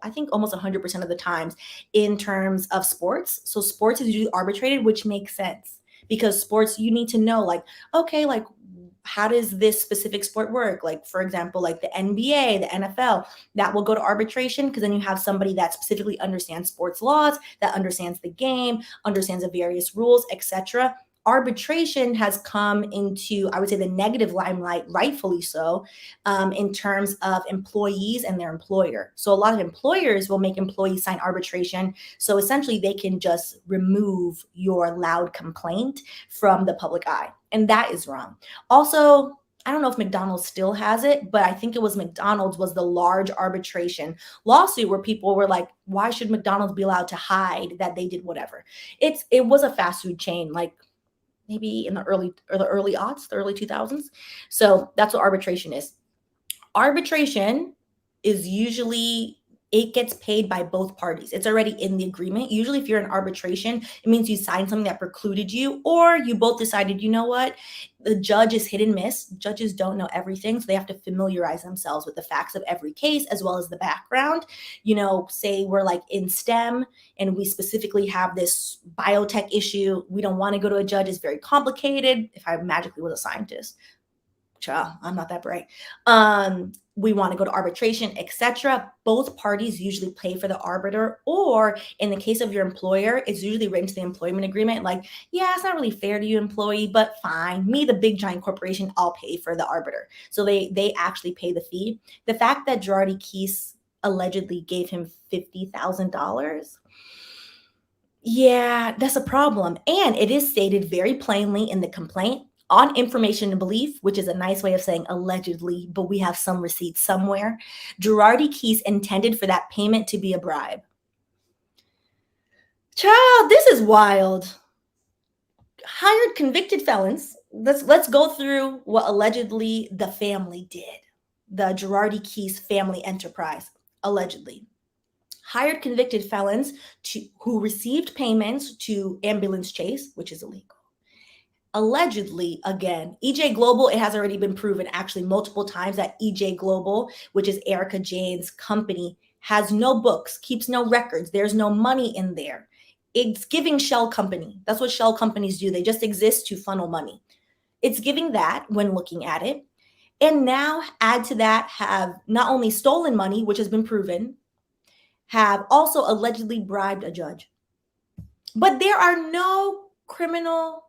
I think, almost 100% of the times in terms of sports. So sports is usually arbitrated, which makes sense because sports, you need to know, like, okay, like, how does this specific sport work? Like, for example, like the NBA, the NFL, that will go to arbitration because then you have somebody that specifically understands sports laws, that understands the game, understands the various rules, etc. Arbitration has come into, I would say, the negative limelight, rightfully so, in terms of employees and their employer. So a lot of employers will make employees sign arbitration. So essentially they can just remove your loud complaint from the public eye. And that is wrong. Also, I don't know if McDonald's still has it, but I think it was McDonald's was the large arbitration lawsuit where people were like, why should McDonald's be allowed to hide that they did whatever? It was a fast food chain, like maybe in the early aughts, the early 2000s. So that's what arbitration is. Arbitration is usually, it gets paid by both parties. It's already in the agreement. Usually if you're in arbitration, it means you signed something that precluded you, or you both decided, you know what, the judge is hit and miss. Judges don't know everything, so they have to familiarize themselves with the facts of every case as well as the background. Say we're like in STEM and we specifically have this biotech issue. We don't want to go to a judge. It's very complicated. If I magically was a scientist, child, I'm not that bright. We want to go to arbitration, etc. Both parties usually pay for the arbiter, or in the case of your employer, it's usually written to the employment agreement, like, yeah, it's not really fair to you, employee, but fine. Me, the big giant corporation, I'll pay for the arbiter. So they actually pay the fee. The fact that Girardi Keys allegedly gave him $50,000, yeah, that's a problem. And it is stated very plainly in the complaint, on information and belief, which is a nice way of saying allegedly, but we have some receipts somewhere, Girardi Keys intended for that payment to be a bribe. Child, this is wild. Hired convicted felons. Let's go through what allegedly the family did. The Girardi Keys family enterprise, allegedly. hired convicted felons who received payments to ambulance chase, which is illegal. Allegedly, again, EJ Global, it has already been proven actually multiple times that EJ Global, which is Erika Jayne's company, has no books, keeps no records. There's no money in there. It's giving shell company. That's what shell companies do. They just exist to funnel money. It's giving that when looking at it. And now add to that, have not only stolen money, which has been proven, have also allegedly bribed a judge. But there are no criminal.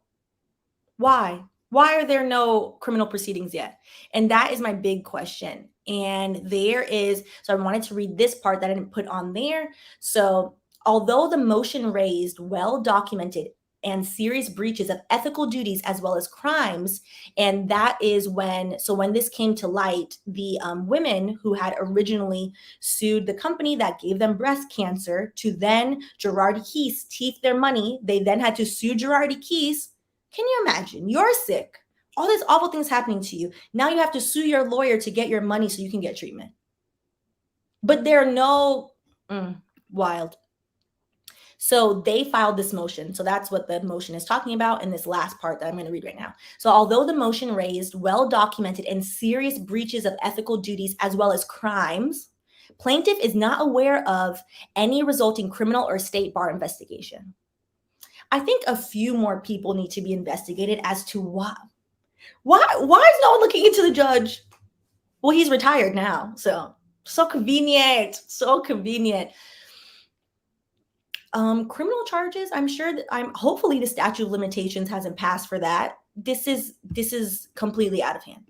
Why? Why are there no criminal proceedings yet? And that is my big question. And so I wanted to read this part that I didn't put on there. So although the motion raised well documented and serious breaches of ethical duties as well as crimes, and that is when this came to light, the women who had originally sued the company that gave them breast cancer to then Girardi Keys teeth their money, they then had to sue Girardi Keys. Can you imagine? You're sick. All these awful things happening to you. Now you have to sue your lawyer to get your money so you can get treatment. But there are no wild. So they filed this motion. So that's what the motion is talking about in this last part that I'm going to read right now. So although the motion raised well-documented and serious breaches of ethical duties as well as crimes, plaintiff is not aware of any resulting criminal or state bar investigation. I think a few more people need to be investigated as to why. Why is no one looking into the judge? Well, he's retired now, so convenient, so convenient. Criminal charges, hopefully the statute of limitations hasn't passed for that. This is completely out of hand.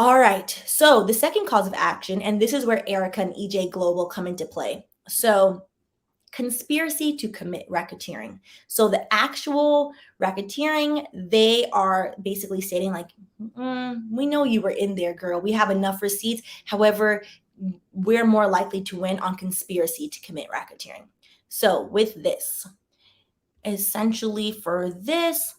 All right, so the second cause of action, and this is where Erika and EJ Global come into play. So conspiracy to commit racketeering. So the actual racketeering, they are basically stating like, we know you were in there, girl. We have enough receipts. However, we're more likely to win on conspiracy to commit racketeering. So with this, essentially for this,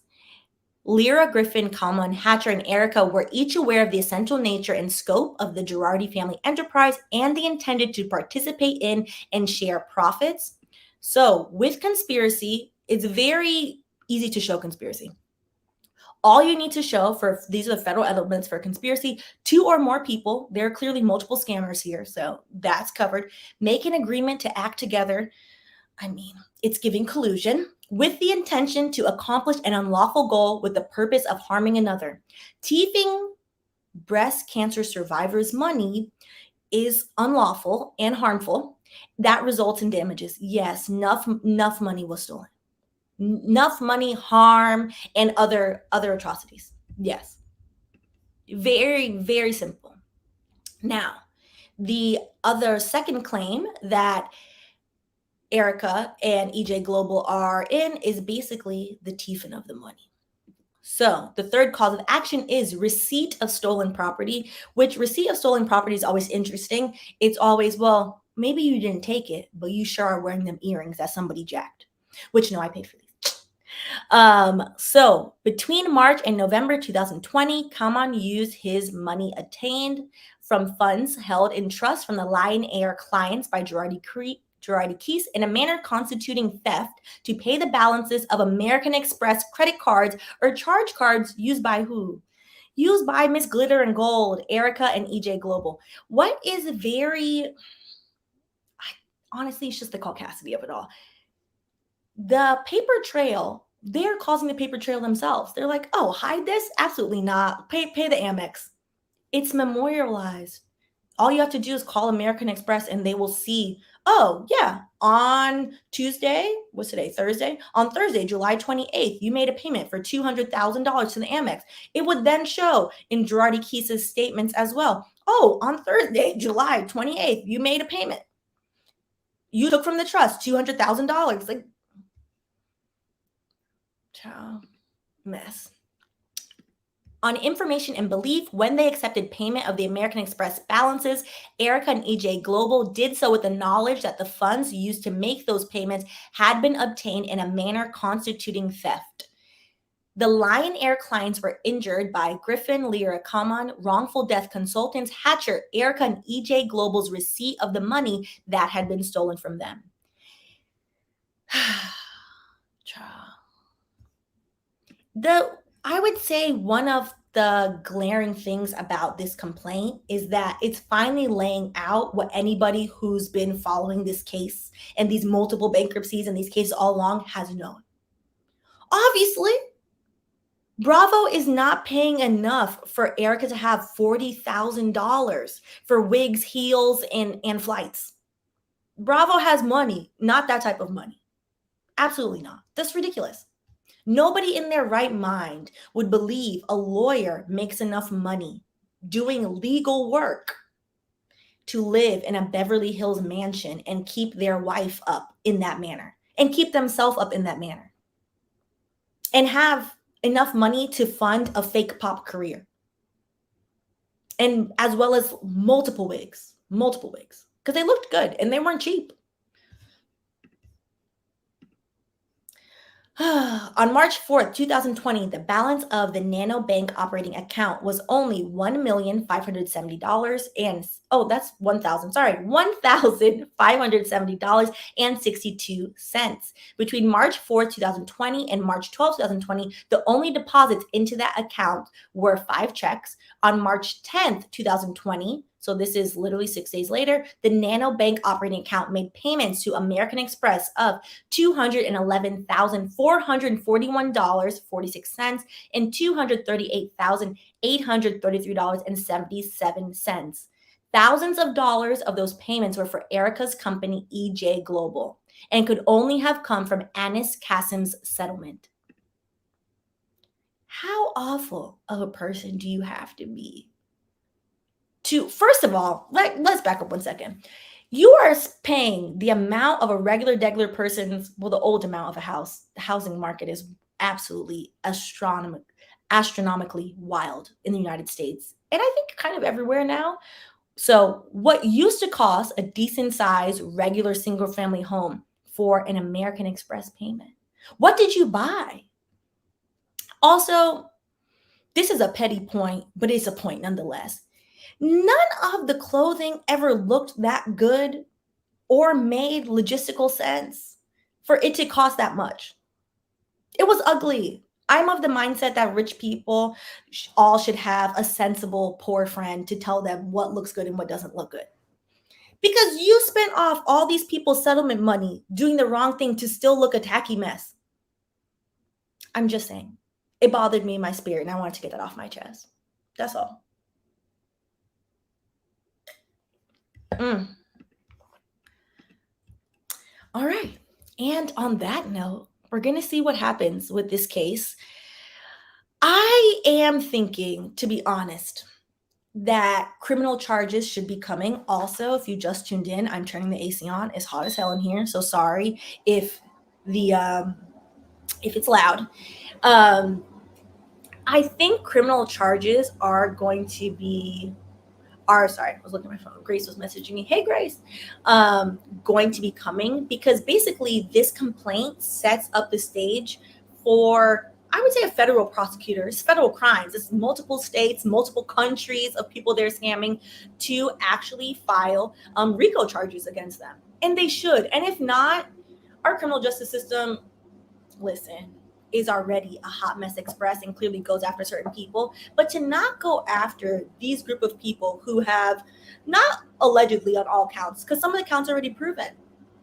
Lyra Griffin, Kamala Hatcher, and Erika were each aware of the essential nature and scope of the Girardi family enterprise, and they intended to participate in and share profits. So with conspiracy, it's very easy to show conspiracy. All you need to show these are the federal elements for conspiracy: 2 or more people. There are clearly multiple scammers here, so that's covered. Make an agreement to act together. It's giving collusion with the intention to accomplish an unlawful goal with the purpose of harming another. Thieving breast cancer survivors' money is unlawful and harmful. That results in damages. Yes, enough money was stolen. Enough money, harm, and other atrocities. Yes. Very, very simple. Now, the other second claim that Erika and EJ Global are in is basically the thieving of the money. So the third cause of action is receipt of stolen property, which receipt of stolen property is always interesting. It's always, well, maybe you didn't take it, but you sure are wearing them earrings that somebody jacked, which no, I paid for these. So between March and November 2020, Kaman used his money attained from funds held in trust from the Lion Air clients by Girardi Keys in a manner constituting theft to pay the balances of American Express credit cards or charge cards used by who? Used by Miss Glitter and Gold, Erika and EJ Global. What is honestly, it's just the caucasity of it all. The paper trail, they're causing the paper trail themselves. They're like, oh, hide this? Absolutely not. Pay the Amex. It's memorialized. All you have to do is call American Express and they will see, oh, yeah, on Tuesday, what's today, Thursday? On Thursday, July 28th, you made a payment for $200,000 to the Amex. It would then show in Girardi Keys' statements as well. Oh, on Thursday, July 28th, you made a payment. You took from the trust $200,000. Like, child, mess. On information and belief, when they accepted payment of the American Express balances, Erika and EJ Global did so with the knowledge that the funds used to make those payments had been obtained in a manner constituting theft. The Lion Air clients were injured by Griffin, Lyra Kaman, wrongful death consultants, Hatcher, Erika, and EJ Global's receipt of the money that had been stolen from them. I would say one of the glaring things about this complaint is that it's finally laying out what anybody who's been following this case and these multiple bankruptcies and these cases all along has known. Obviously, Bravo is not paying enough for Erika to have $40,000 for wigs, heels, and flights. Bravo has money, not that type of money. Absolutely not. That's ridiculous. Nobody in their right mind would believe a lawyer makes enough money doing legal work to live in a Beverly Hills mansion and keep their wife up in that manner and keep themselves up in that manner and have enough money to fund a fake pop career. And as well as multiple wigs, because they looked good and they weren't cheap. On March 4th, 2020, the balance of the Nano Bank operating account was only $1,570 and that's $1,570.62. Between March 4th, 2020 and March 12th, 2020, the only deposits into that account were 5 checks. On March 10th, 2020, so this is literally 6 days later, the Nano Bank operating account made payments to American Express of $211,441.46 and $238,833.77. Thousands of dollars of those payments were for Erika's company, EJ Global, and could only have come from Anis Kassim's settlement. How awful of a person do you have to be? First of all, let's back up 1 second. You are paying the amount of a regular person's, the old amount of a house. The housing market is absolutely astronomically wild in the United States. And I think kind of everywhere now. So what used to cost a decent size regular single family home for an American Express payment? What did you buy? Also, this is a petty point, but it's a point nonetheless. None of the clothing ever looked that good or made logistical sense for it to cost that much. It was ugly. I'm of the mindset that rich people all should have a sensible poor friend to tell them what looks good and what doesn't look good. Because you spent off all these people's settlement money doing the wrong thing to still look a tacky mess. I'm just saying. It bothered me in my spirit and I wanted to get that off my chest. That's all. All right. And on that note, we're going to see what happens with this case. I am thinking, to be honest, that criminal charges should be coming. Also, if you just tuned in, I'm turning the AC on. It's hot as hell in here, so sorry if it's loud. I think criminal charges are going to be sorry, I was looking at my phone. Grace was messaging me. Hey, Grace. Going to be coming because basically this complaint sets up the stage for, I would say, a federal prosecutor. It's federal crimes. It's multiple states, multiple countries of people they're scamming to actually file RICO charges against them. And they should. And if not, our criminal justice system, listen, is already a hot mess express and clearly goes after certain people, but to not go after these group of people who have not allegedly on all counts, because some of the counts are already proven,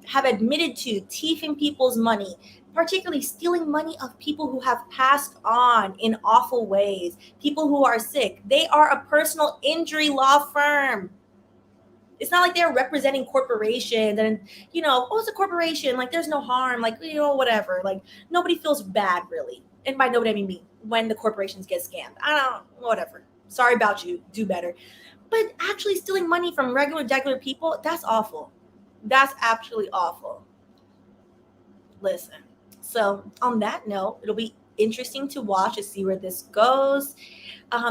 have admitted to thieving people's money, particularly stealing money of people who have passed on in awful ways, people who are sick. They are a personal injury law firm. It's not like they're representing corporations and, it's a corporation. Like, there's no harm. Like, whatever. Like, nobody feels bad, really. And by nobody, I mean me, when the corporations get scammed. Whatever. Sorry about you. Do better. But actually stealing money from regular people, that's awful. That's absolutely awful. Listen. So on that note, it'll be interesting to watch to see where this goes.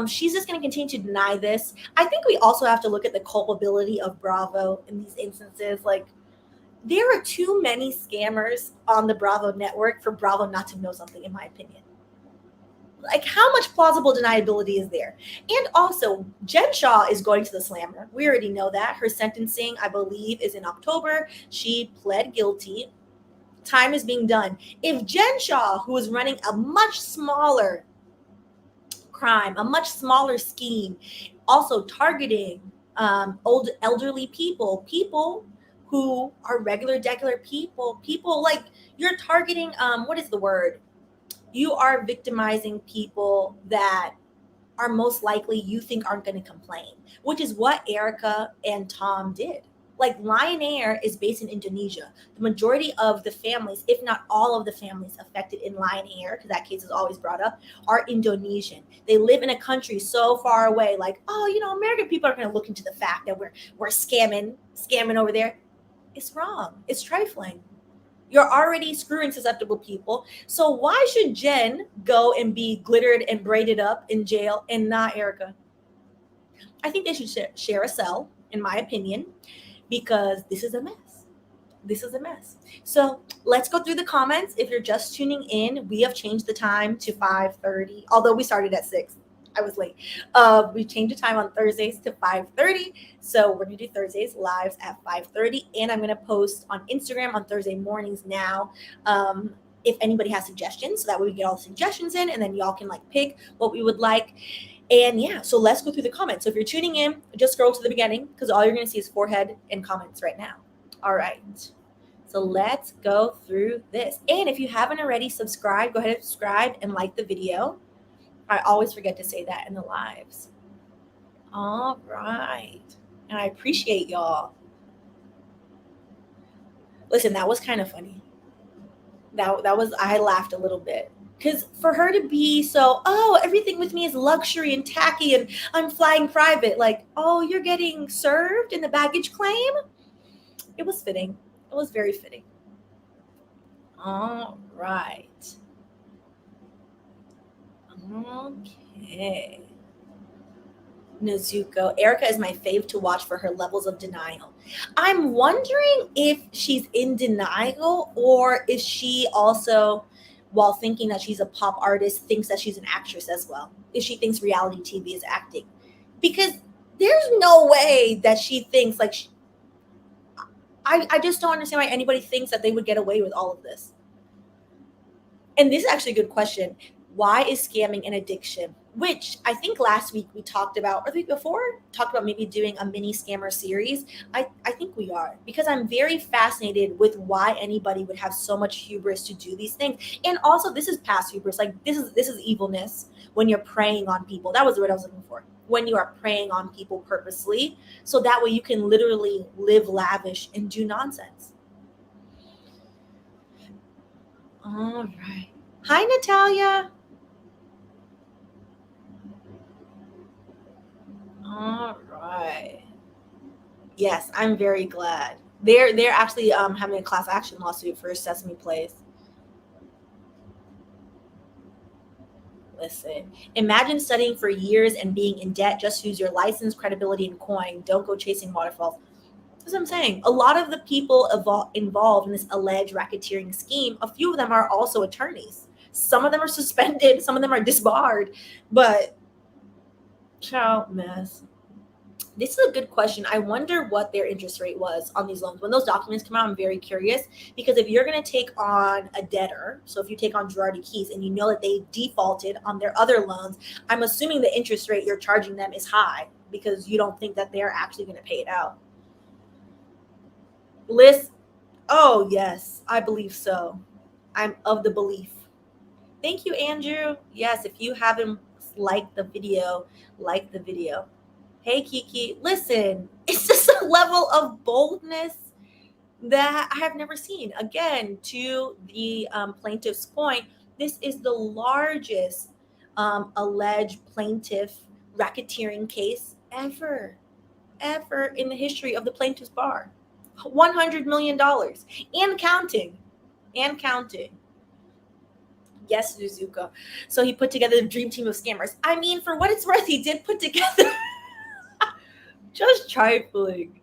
She's just going to continue to deny this. I think we also have to look at the culpability of Bravo in these instances. Like, there are too many scammers on the Bravo network for Bravo not to know something, in my opinion. Like, how much plausible deniability is there? And also, Jen Shah is going to the slammer. We already know that. Her sentencing, I believe, is in October. She pled guilty. Time is being done. If Jen Shah, who is running a much smaller crime, a much smaller scheme, also targeting old elderly people who are regular degular people like, you're targeting, what is the word, you are victimizing people that are most likely you think aren't going to complain, which is what Erika and Tom did. Like, Lion Air is based in Indonesia. The majority of the families, if not all of the families affected in Lion Air, because that case is always brought up, are Indonesian. They live in a country so far away. Like, oh, American people are going to look into the fact that we're scamming over there. It's wrong. It's trifling. You're already screwing susceptible people. So why should Jen go and be glittered and braided up in jail and not Erika? I think they should share a cell, in my opinion, because this is a mess. This is a mess. So let's go through the comments. If you're just tuning in, we have changed the time to 5:30, although we started at 6. I was late. We changed the time on Thursdays to 5:30. So we're gonna do Thursdays lives at 5:30, and I'm gonna post on Instagram on Thursday mornings now. If anybody has suggestions, so that way we get all the suggestions in, and then y'all can like pick what we would like. And yeah, so let's go through the comments. So if you're tuning in, just scroll to the beginning because all you're gonna see is forehead and comments right now. All right. So let's go through this. And if you haven't already subscribed, go ahead and subscribe and like the video. I always forget to say that in the lives. All right. And I appreciate y'all. Listen, that was kind of funny. That was, I laughed a little bit. Because for her to be so, oh, everything with me is luxury and tacky and I'm flying private. Like, oh, you're getting served in the baggage claim? It was fitting. It was very fitting. All right. Okay. Nezuko. Erika is my fave to watch for her levels of denial. I'm wondering if she's in denial or if she also, while thinking that she's a pop artist, thinks that she's an actress as well. If she thinks reality TV is acting. Because there's no way that she thinks like, I just don't understand why anybody thinks that they would get away with all of this. And this is actually a good question. Why is scamming an addiction? Which I think last week we talked about, or the week before, talked about maybe doing a mini scammer series. I think we are, because I'm very fascinated with why anybody would have so much hubris to do these things. And also, this is past hubris. Like, this is evilness when you're preying on people. That was the word I was looking for. When you are preying on people purposely. So that way you can literally live lavish and do nonsense. All right. Hi, Natalia. All right. Yes, I'm very glad. They're actually having a class action lawsuit for Sesame Place. Listen, imagine studying for years and being in debt just to use your license, credibility, and coin. Don't go chasing waterfalls. That's what I'm saying. A lot of the people involved in this alleged racketeering scheme, a few of them are also attorneys. Some of them are suspended, some of them are disbarred, but child mess. This is a good question. I wonder what their interest rate was on these loans. When those documents come out, I'm very curious, because if you're going to take on a debtor, so if you take on Girardi Keys and you know that they defaulted on their other loans, I'm assuming the interest rate you're charging them is high because you don't think that they're actually going to pay it out. Liz, oh yes, I believe so. I'm of the belief. Thank you, Andrew. Yes, if you haven't liked the video, like the video. Hey, Kiki, listen, it's just a level of boldness that I have never seen. Again, to the plaintiff's point, this is the largest alleged plaintiff racketeering case ever in the history of the plaintiff's bar. $100 million and counting. Yes, Suzuka. So he put together the dream team of scammers. I mean, for what it's worth, he did put together just trifling.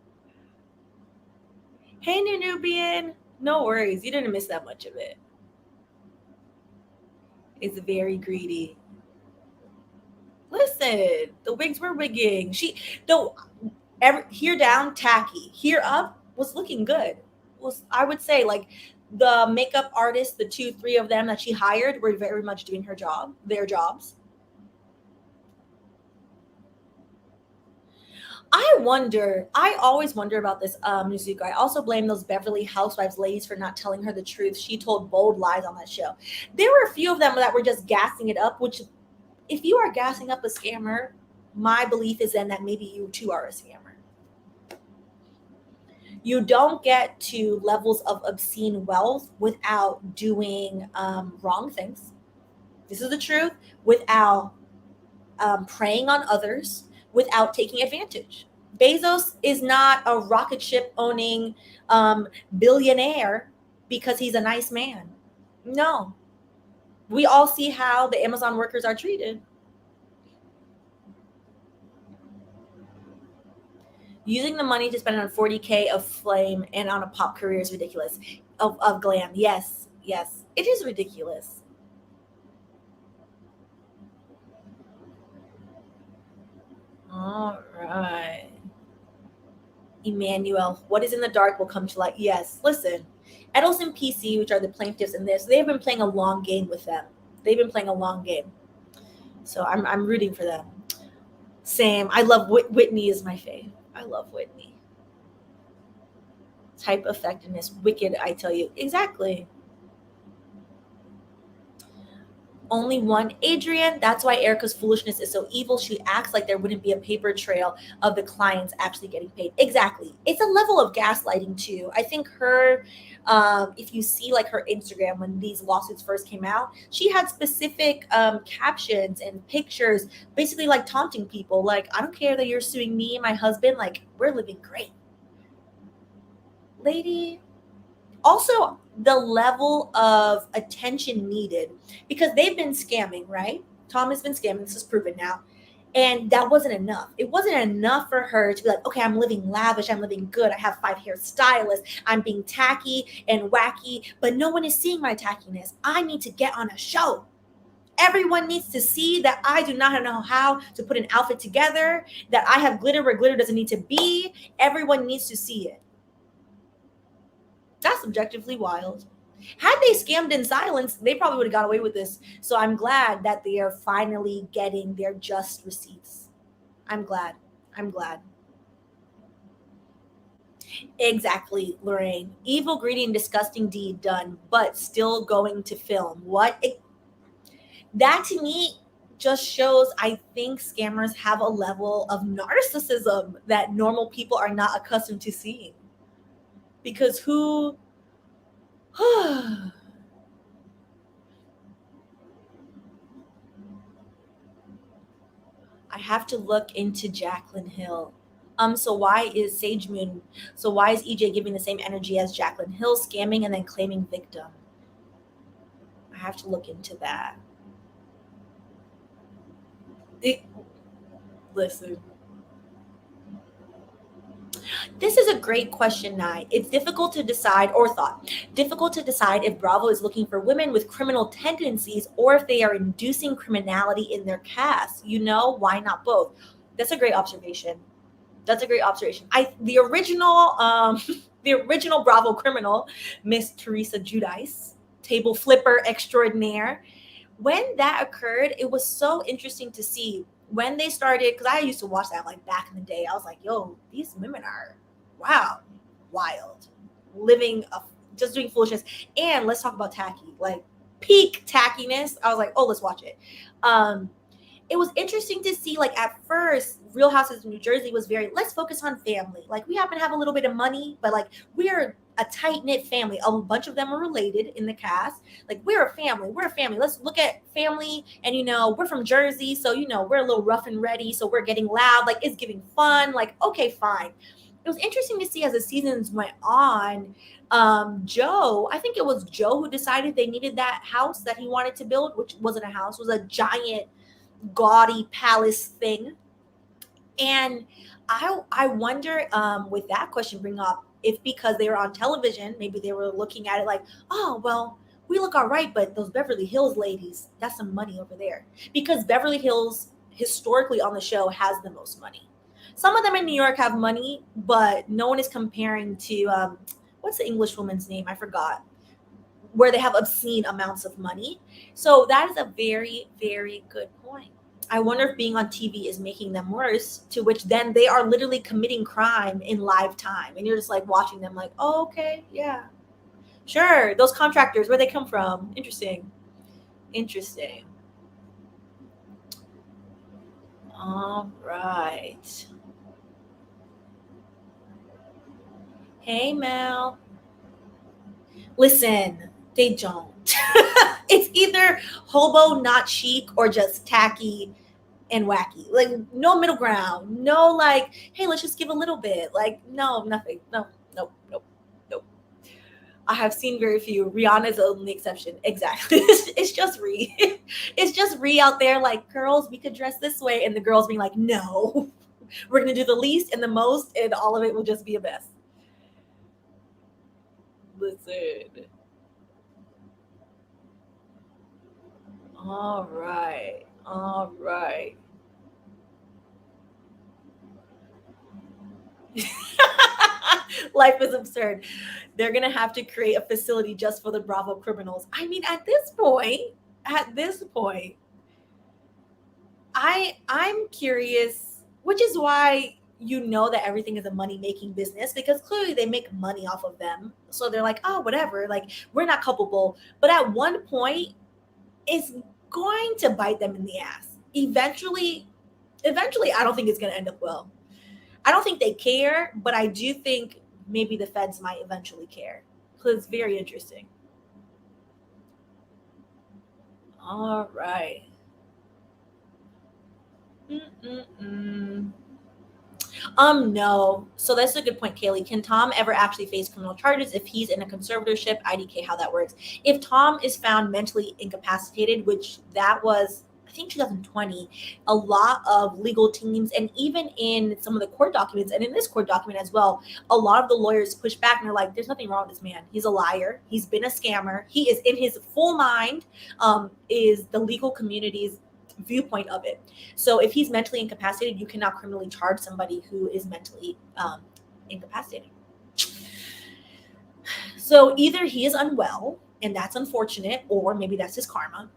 Hey, Nubian. No worries. You didn't miss that much of it. It's very greedy. listen, the wigs were wigging. Here down, tacky. Here up was looking good. Was, I would say, like, the makeup artists, the 2, 3 of them that she hired were very much doing their jobs. I always wonder about this, Mizuko. I also blame those Beverly Housewives ladies for not telling her the truth. She told bold lies on that show. There were a few of them that were just gassing it up, which, if you are gassing up a scammer, my belief is then that maybe you too are a scammer. You don't get to levels of obscene wealth without doing wrong things. This is the truth. Without preying on others, without taking advantage. Bezos is not a rocket ship owning billionaire because he's a nice man. No. We all see how the Amazon workers are treated. Using the money to spend on 40K of flame and on a pop career is ridiculous. Of glam. Yes. Yes. It is ridiculous. All right. Emmanuel, what is in the dark will come to light. Yes. Listen, Edelson PC, which are the plaintiffs in this, they've been playing a long game with them. They've been playing a long game. So I'm rooting for them. Same. I love Whitney is my fave. I love Whitney. Type effectiveness. Wicked, I tell you. Exactly. Only one. Adrian, that's why Erika's foolishness is so evil. She acts like there wouldn't be a paper trail of the clients actually getting paid. Exactly. It's a level of gaslighting too. I think her, if you see like her Instagram when these lawsuits first came out, she had specific captions and pictures basically like taunting people. Like, I don't care that you're suing me and my husband. Like, we're living great. Lady, also the level of attention needed, because they've been scamming, right? Tom has been scamming. This is proven now. And that wasn't enough. It wasn't enough for her to be like, okay, I'm living lavish. I'm living good. I have 5 hairstylists. I'm being tacky and wacky, but no one is seeing my tackiness. I need to get on a show. Everyone needs to see that I do not know how to put an outfit together, that I have glitter where glitter doesn't need to be. Everyone needs to see it. That's objectively wild. Had they scammed in silence, they probably would have got away with this. So I'm glad that they are finally getting their just receipts. I'm glad. I'm glad. Exactly, Lorraine. Evil, greedy, and disgusting deed done, but still going to film. What? That to me just shows, I think scammers have a level of narcissism that normal people are not accustomed to seeing. Because who I have to look into Jaclyn Hill. So why is Sage Moon? So why is EJ giving the same energy as Jaclyn Hill, scamming and then claiming victim? I have to look into that. Listen. This is a great question, Nye. It's difficult to decide, or thought, difficult to decide if Bravo is looking for women with criminal tendencies or if they are inducing criminality in their cast. You know, why not both? That's a great observation. That's a great observation. The original the original Bravo criminal, Miss Teresa Giudice, table flipper extraordinaire. When that occurred, it was so interesting to see when they started, because I used to watch that like back in the day. I was like, yo, these women are, wow, wild, living, just doing foolishness. And let's talk about tacky, like peak tackiness. I was like, oh, let's watch it. It was interesting to see, like, at first, Real Houses of New Jersey was very, let's focus on family. Like, we happen to have a little bit of money, but like, we're a tight-knit family. A bunch of them are related in the cast. Like, we're a family. We're a family. Let's look at family. And, you know, we're from Jersey. So, you know, we're a little rough and ready. So we're getting loud. Like, it's giving fun. Like, okay, fine. It was interesting to see as the seasons went on, Joe, I think it was Joe who decided they needed that house that he wanted to build, which wasn't a house, was a giant, gaudy palace thing. And I wonder, with that question bring up, if because they were on television, maybe they were looking at it like, oh, well, we look all right, but those Beverly Hills ladies, that's some money over there. Because Beverly Hills historically on the show has the most money. Some of them in New York have money, but no one is comparing to what's the English woman's name? I forgot. Where they have obscene amounts of money. So that is a very, very good point. I wonder if being on TV is making them worse, to which then they are literally committing crime in live time. And you're just like watching them like, oh, okay, yeah. Sure, those contractors, where they come from. Interesting. Interesting. All right. Hey, Mel. Listen, they don't. It's either hobo, not chic, or just tacky and wacky. Like, no middle ground. No, like, hey, let's just give a little bit. Like, no, nothing. No, nope, nope, nope. I have seen very few. Rihanna's the only exception. Exactly. It's just Ree. It's just Ree out there like, girls, we could dress this way. And the girls being like, no, we're going to do the least and the most, and all of it will just be a mess. Listen. All right. All right. Life is absurd. They're going to have to create a facility just for the Bravo criminals. I mean, at this point, I'm curious, which is why you know that everything is a money-making business, because clearly they make money off of them. So they're like, oh, whatever, like, we're not culpable. But at one point, it's going to bite them in the ass. Eventually, I don't think it's going to end up well. I don't think they care, but I do think maybe the feds might eventually care. So it's very interesting. All right. No. So that's a good point, Kaylee. Can Tom ever actually face criminal charges if he's in a conservatorship? IDK, how that works. If Tom is found mentally incapacitated, which that was, I think, 2020, a lot of legal teams, and even in some of the court documents, and in this court document as well, a lot of the lawyers push back and they're like, there's nothing wrong with this man. He's a liar. He's been a scammer. He is in his full mind, is the legal community's viewpoint of it. So if he's mentally incapacitated, you cannot criminally charge somebody who is mentally incapacitated. So either he is unwell, and that's unfortunate, or maybe that's his karma,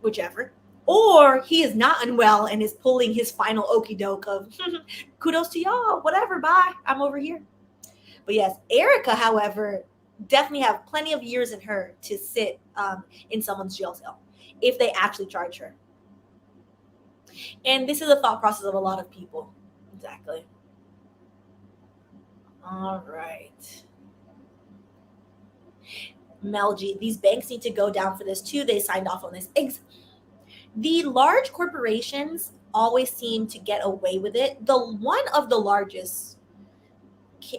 whichever. Or he is not unwell and is pulling his final okie doke of kudos to y'all, whatever, bye, I'm over here. But yes, Erika, however, definitely have plenty of years in her to sit in someone's jail cell if they actually charge her. And this is a thought process of a lot of people. Exactly. All right. Mel G, these banks need to go down for this too. They signed off on this. The large corporations always seem to get away with it. The one of the largest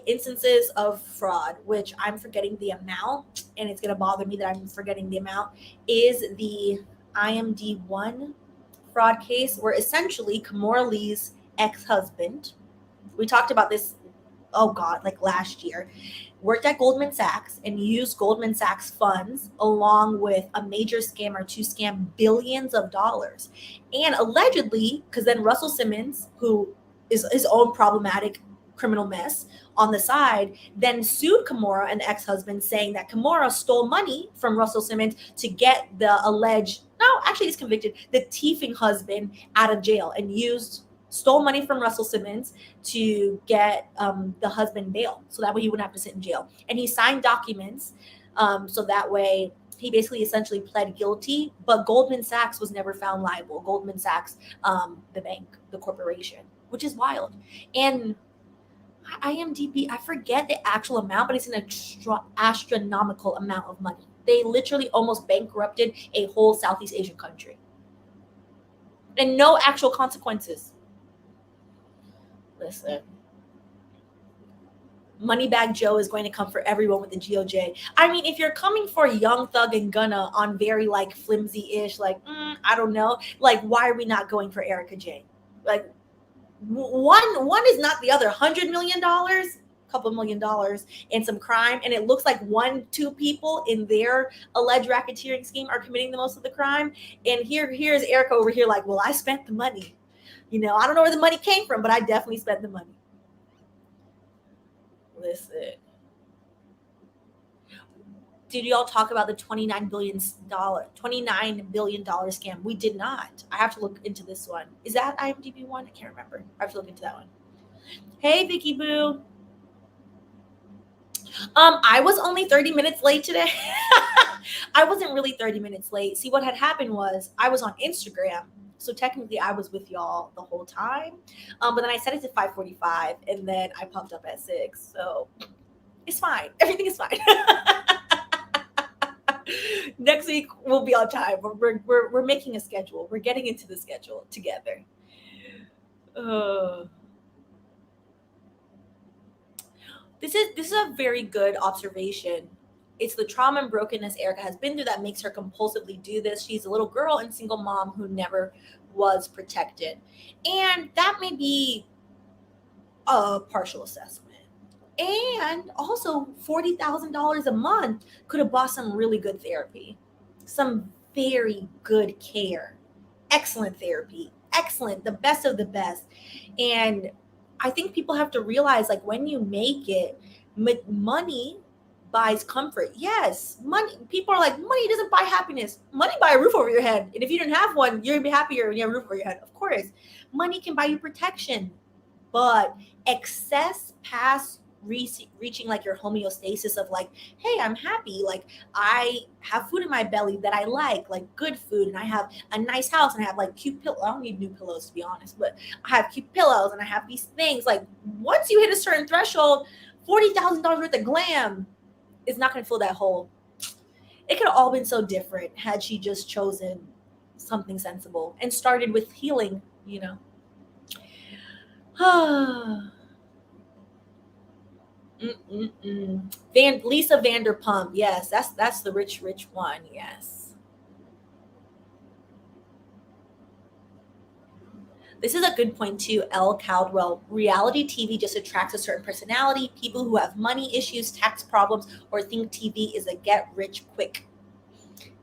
instances of fraud, which I'm forgetting the amount, and it's going to bother me that I'm forgetting the amount, is the IMD1 fraud case, where essentially Kimora Lee's ex-husband, we talked about this, oh God, like last year, worked at Goldman Sachs and used Goldman Sachs funds along with a major scammer to scam billions of dollars. And allegedly, because then Russell Simmons, who is his own problematic criminal mess on the side, then sued Kimora and the ex-husband, saying that Kimora stole money from Russell Simmons to get the alleged, no, actually he's convicted, the thieving husband out of jail, and stole money from Russell Simmons to get the husband bail, so that way he wouldn't have to sit in jail. And he signed documents so that way he basically essentially pled guilty, but Goldman Sachs was never found liable. Goldman Sachs, the bank, the corporation, which is wild. And IMDb, I forget the actual amount, but it's an astronomical amount of money. They literally almost bankrupted a whole Southeast Asian country. And no actual consequences. Listen. Moneybag Joe is going to come for everyone with the GOJ. I mean, if you're coming for Young Thug and Gunna on very like flimsy-ish, like, I don't know, like, why are we not going for Erika Jayne? Like, one is not the other. $100 million, couple $1 million, and some crime, and it looks like 1-2 people in their alleged racketeering scheme are committing the most of the crime. And here's Erika over here like, well, I spent the money. You know, I don't know where the money came from, but I definitely spent the money. Listen. Did y'all talk about the $29 billion scam? We did not. I have to look into this one. Is that IMDb one? I can't remember. I have to look into that one. Hey, Vicky Boo. I was only 30 minutes late today. I wasn't really 30 minutes late. See, what had happened was I was on Instagram. So technically I was with y'all the whole time. But then I set it to 5:45 and then I popped up at 6. So it's fine. Everything is fine. Next week we'll be on time. We're making a schedule. We're getting into the schedule together. This is a very good observation. It's the trauma and brokenness Erika has been through that makes her compulsively do this. She's a little girl and single mom who never was protected. And that may be a partial assessment. And also $40,000 a month could have bought some really good therapy, some very good care, excellent therapy, excellent, the best of the best. And I think people have to realize, like, when you make it, money buys comfort. Yes, money. People are like, money doesn't buy happiness. Money buy a roof over your head. And if you didn't have one, you're gonna be happier when you have a roof over your head. Of course, money can buy you protection, but excess past reaching like your homeostasis of like, hey, I'm happy, like I have food in my belly that I like good food, and I have a nice house, and I have like cute pillows. I don't need new pillows, to be honest, but I have cute pillows and I have these things. Like, once you hit a certain threshold, $40,000 worth of glam is not going to fill that hole. It could have all been so different had she just chosen something sensible and started with healing, you know. Lisa Vanderpump. Yes, that's the rich one. Yes. This is a good point too, L. Caldwell. Reality TV just attracts a certain personality, people who have money issues, tax problems, or think TV is a get rich quick.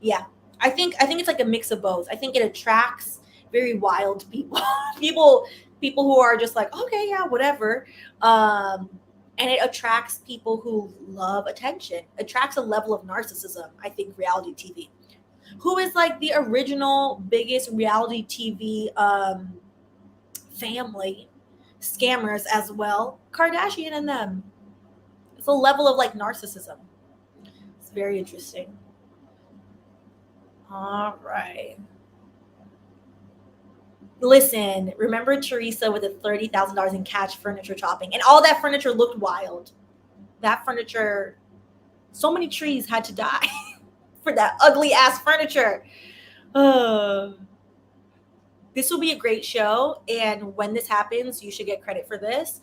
Yeah, I think it's like a mix of both. I think it attracts very wild people, people who are just like, okay, yeah, whatever. And it attracts people who love attention, attracts a level of narcissism. I think reality TV, who is like the original biggest reality TV family scammers as well, Kardashian and them. It's a level of like narcissism. It's very interesting. All right. Listen, remember Teresa with the $30,000 in cash furniture shopping, and all that furniture looked wild. That furniture, so many trees had to die for that ugly ass furniture. This will be a great show, and when this happens, you should get credit for this.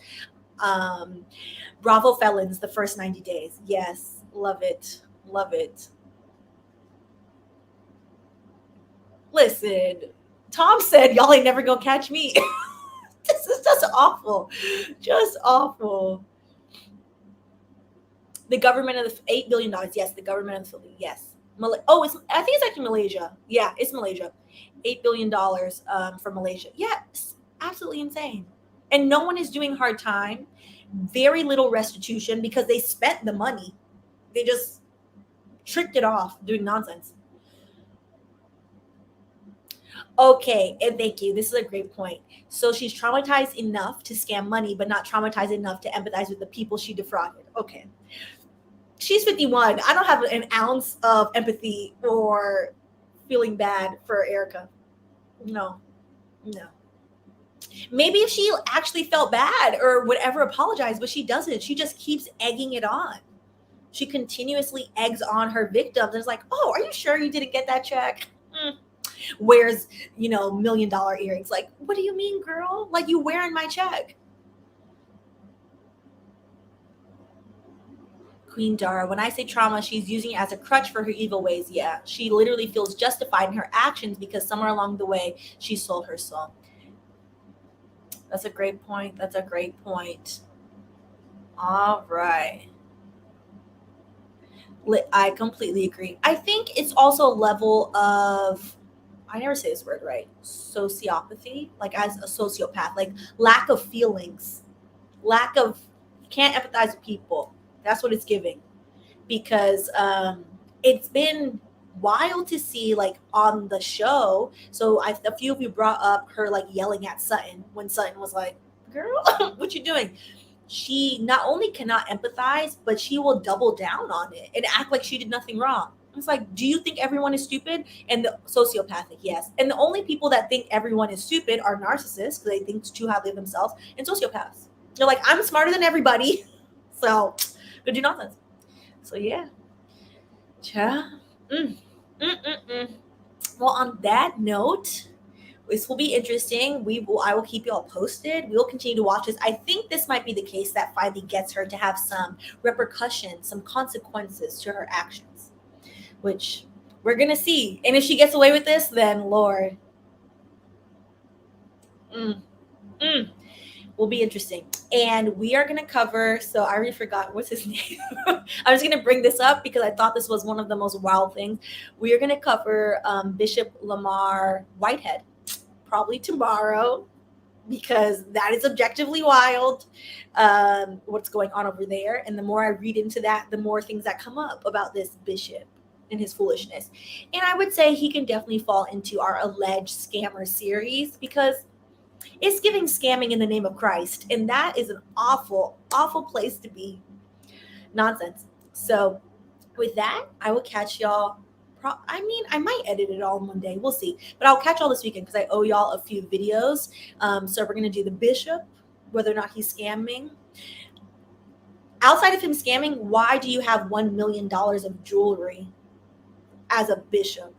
Bravo Felons, the first 90 days. Yes, love it. Love it. Listen, Tom said, y'all ain't never gonna catch me. This is just awful. Just awful. The government of the $8 billion. Yes, the government of the Philippines. Yes. I think it's actually Malaysia. Yeah, it's Malaysia. $8 billion from Malaysia. Yeah, it's absolutely insane. And no one is doing hard time. Very little restitution because they spent the money. They just tricked it off doing nonsense. Okay, and thank you. This is a great point. So she's traumatized enough to scam money, but not traumatized enough to empathize with the people she defrauded. Okay. She's 51. I don't have an ounce of empathy or feeling bad for Erika. No. Maybe if she actually felt bad or would ever apologize, but she doesn't. She just keeps egging it on. She continuously eggs on her victims. And it's like, oh, are you sure you didn't get that check? Wears, $1 million earrings. Like, what do you mean, girl? Like, you wearing my check. Queen Dara, when I say trauma, she's using it as a crutch for her evil ways. Yeah, she literally feels justified in her actions because somewhere along the way, she sold her soul. That's a great point. All right. I completely agree. I think it's also a level of I never say this word right, sociopathy, like as a sociopath, like lack of feelings, lack of, can't empathize with people. That's what it's giving. Because it's been wild to see like on the show. So a few of you brought up her like yelling at Sutton when Sutton was like, girl, what you doing? She not only cannot empathize, but she will double down on it and act like she did nothing wrong. It's like, do you think everyone is stupid? And the sociopathic, yes. And the only people that think everyone is stupid are narcissists because they think too highly of themselves, and sociopaths. They're like, I'm smarter than everybody. So go do nonsense. So yeah. Cha. Mm. Mm-mm-mm. Well, on that note, this will be interesting. I will keep you all posted. We will continue to watch this. I think this might be the case that finally gets her to have some repercussions, some consequences to her actions, which we're gonna see. And if she gets away with this, then Lord, mm, mm, will be interesting. And we are going to cover, so I already forgot what's his name. I was going to bring this up because I thought this was one of the most wild things. We are going to cover Bishop Lamar Whitehead probably tomorrow because that is objectively wild, what's going on over there. And the more I read into that, the more things that come up about this bishop and his foolishness. And I would say he can definitely fall into our alleged scammer series because it's giving scamming in the name of Christ. And that is an awful, awful place to be. Nonsense. So with that, I will catch y'all. I might edit it all in one day. We'll see. But I'll catch y'all this weekend because I owe y'all a few videos. So we're going to do the bishop, whether or not he's scamming. Outside of him scamming, why do you have $1 million of jewelry as a bishop?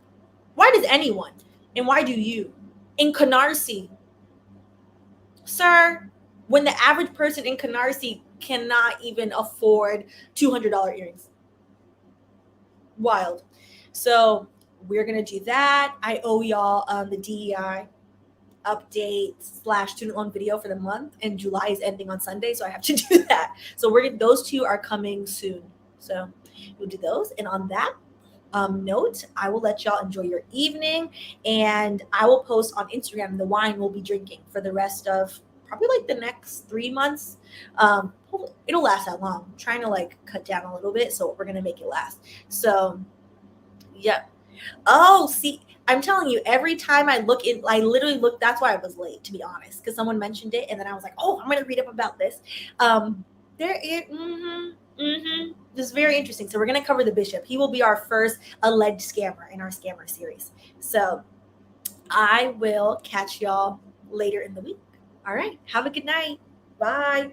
Why does anyone? And why do you? In Canarsie, sir, when the average person in Canarsie cannot even afford $200 earrings. Wild. So we're going to do that. I owe y'all the DEI update / student loan video for the month, and July is ending on Sunday, so I have to do that. So those two are coming soon. So we'll do those. And on that note, I will let y'all enjoy your evening, and I will post on Instagram the wine we'll be drinking for the rest of probably like the next 3 months. It'll last that long. I'm trying to like cut down a little bit, so we're gonna make it last. So, yep. Oh, see, I'm telling you, every time I literally look. That's why I was late, to be honest, because someone mentioned it, and then I was like, oh, I'm gonna read up about this. This is very interesting. So we're going to cover the bishop. He will be our first alleged scammer in our scammer series. So I will catch y'all later in the week. All right. Have a good night. Bye.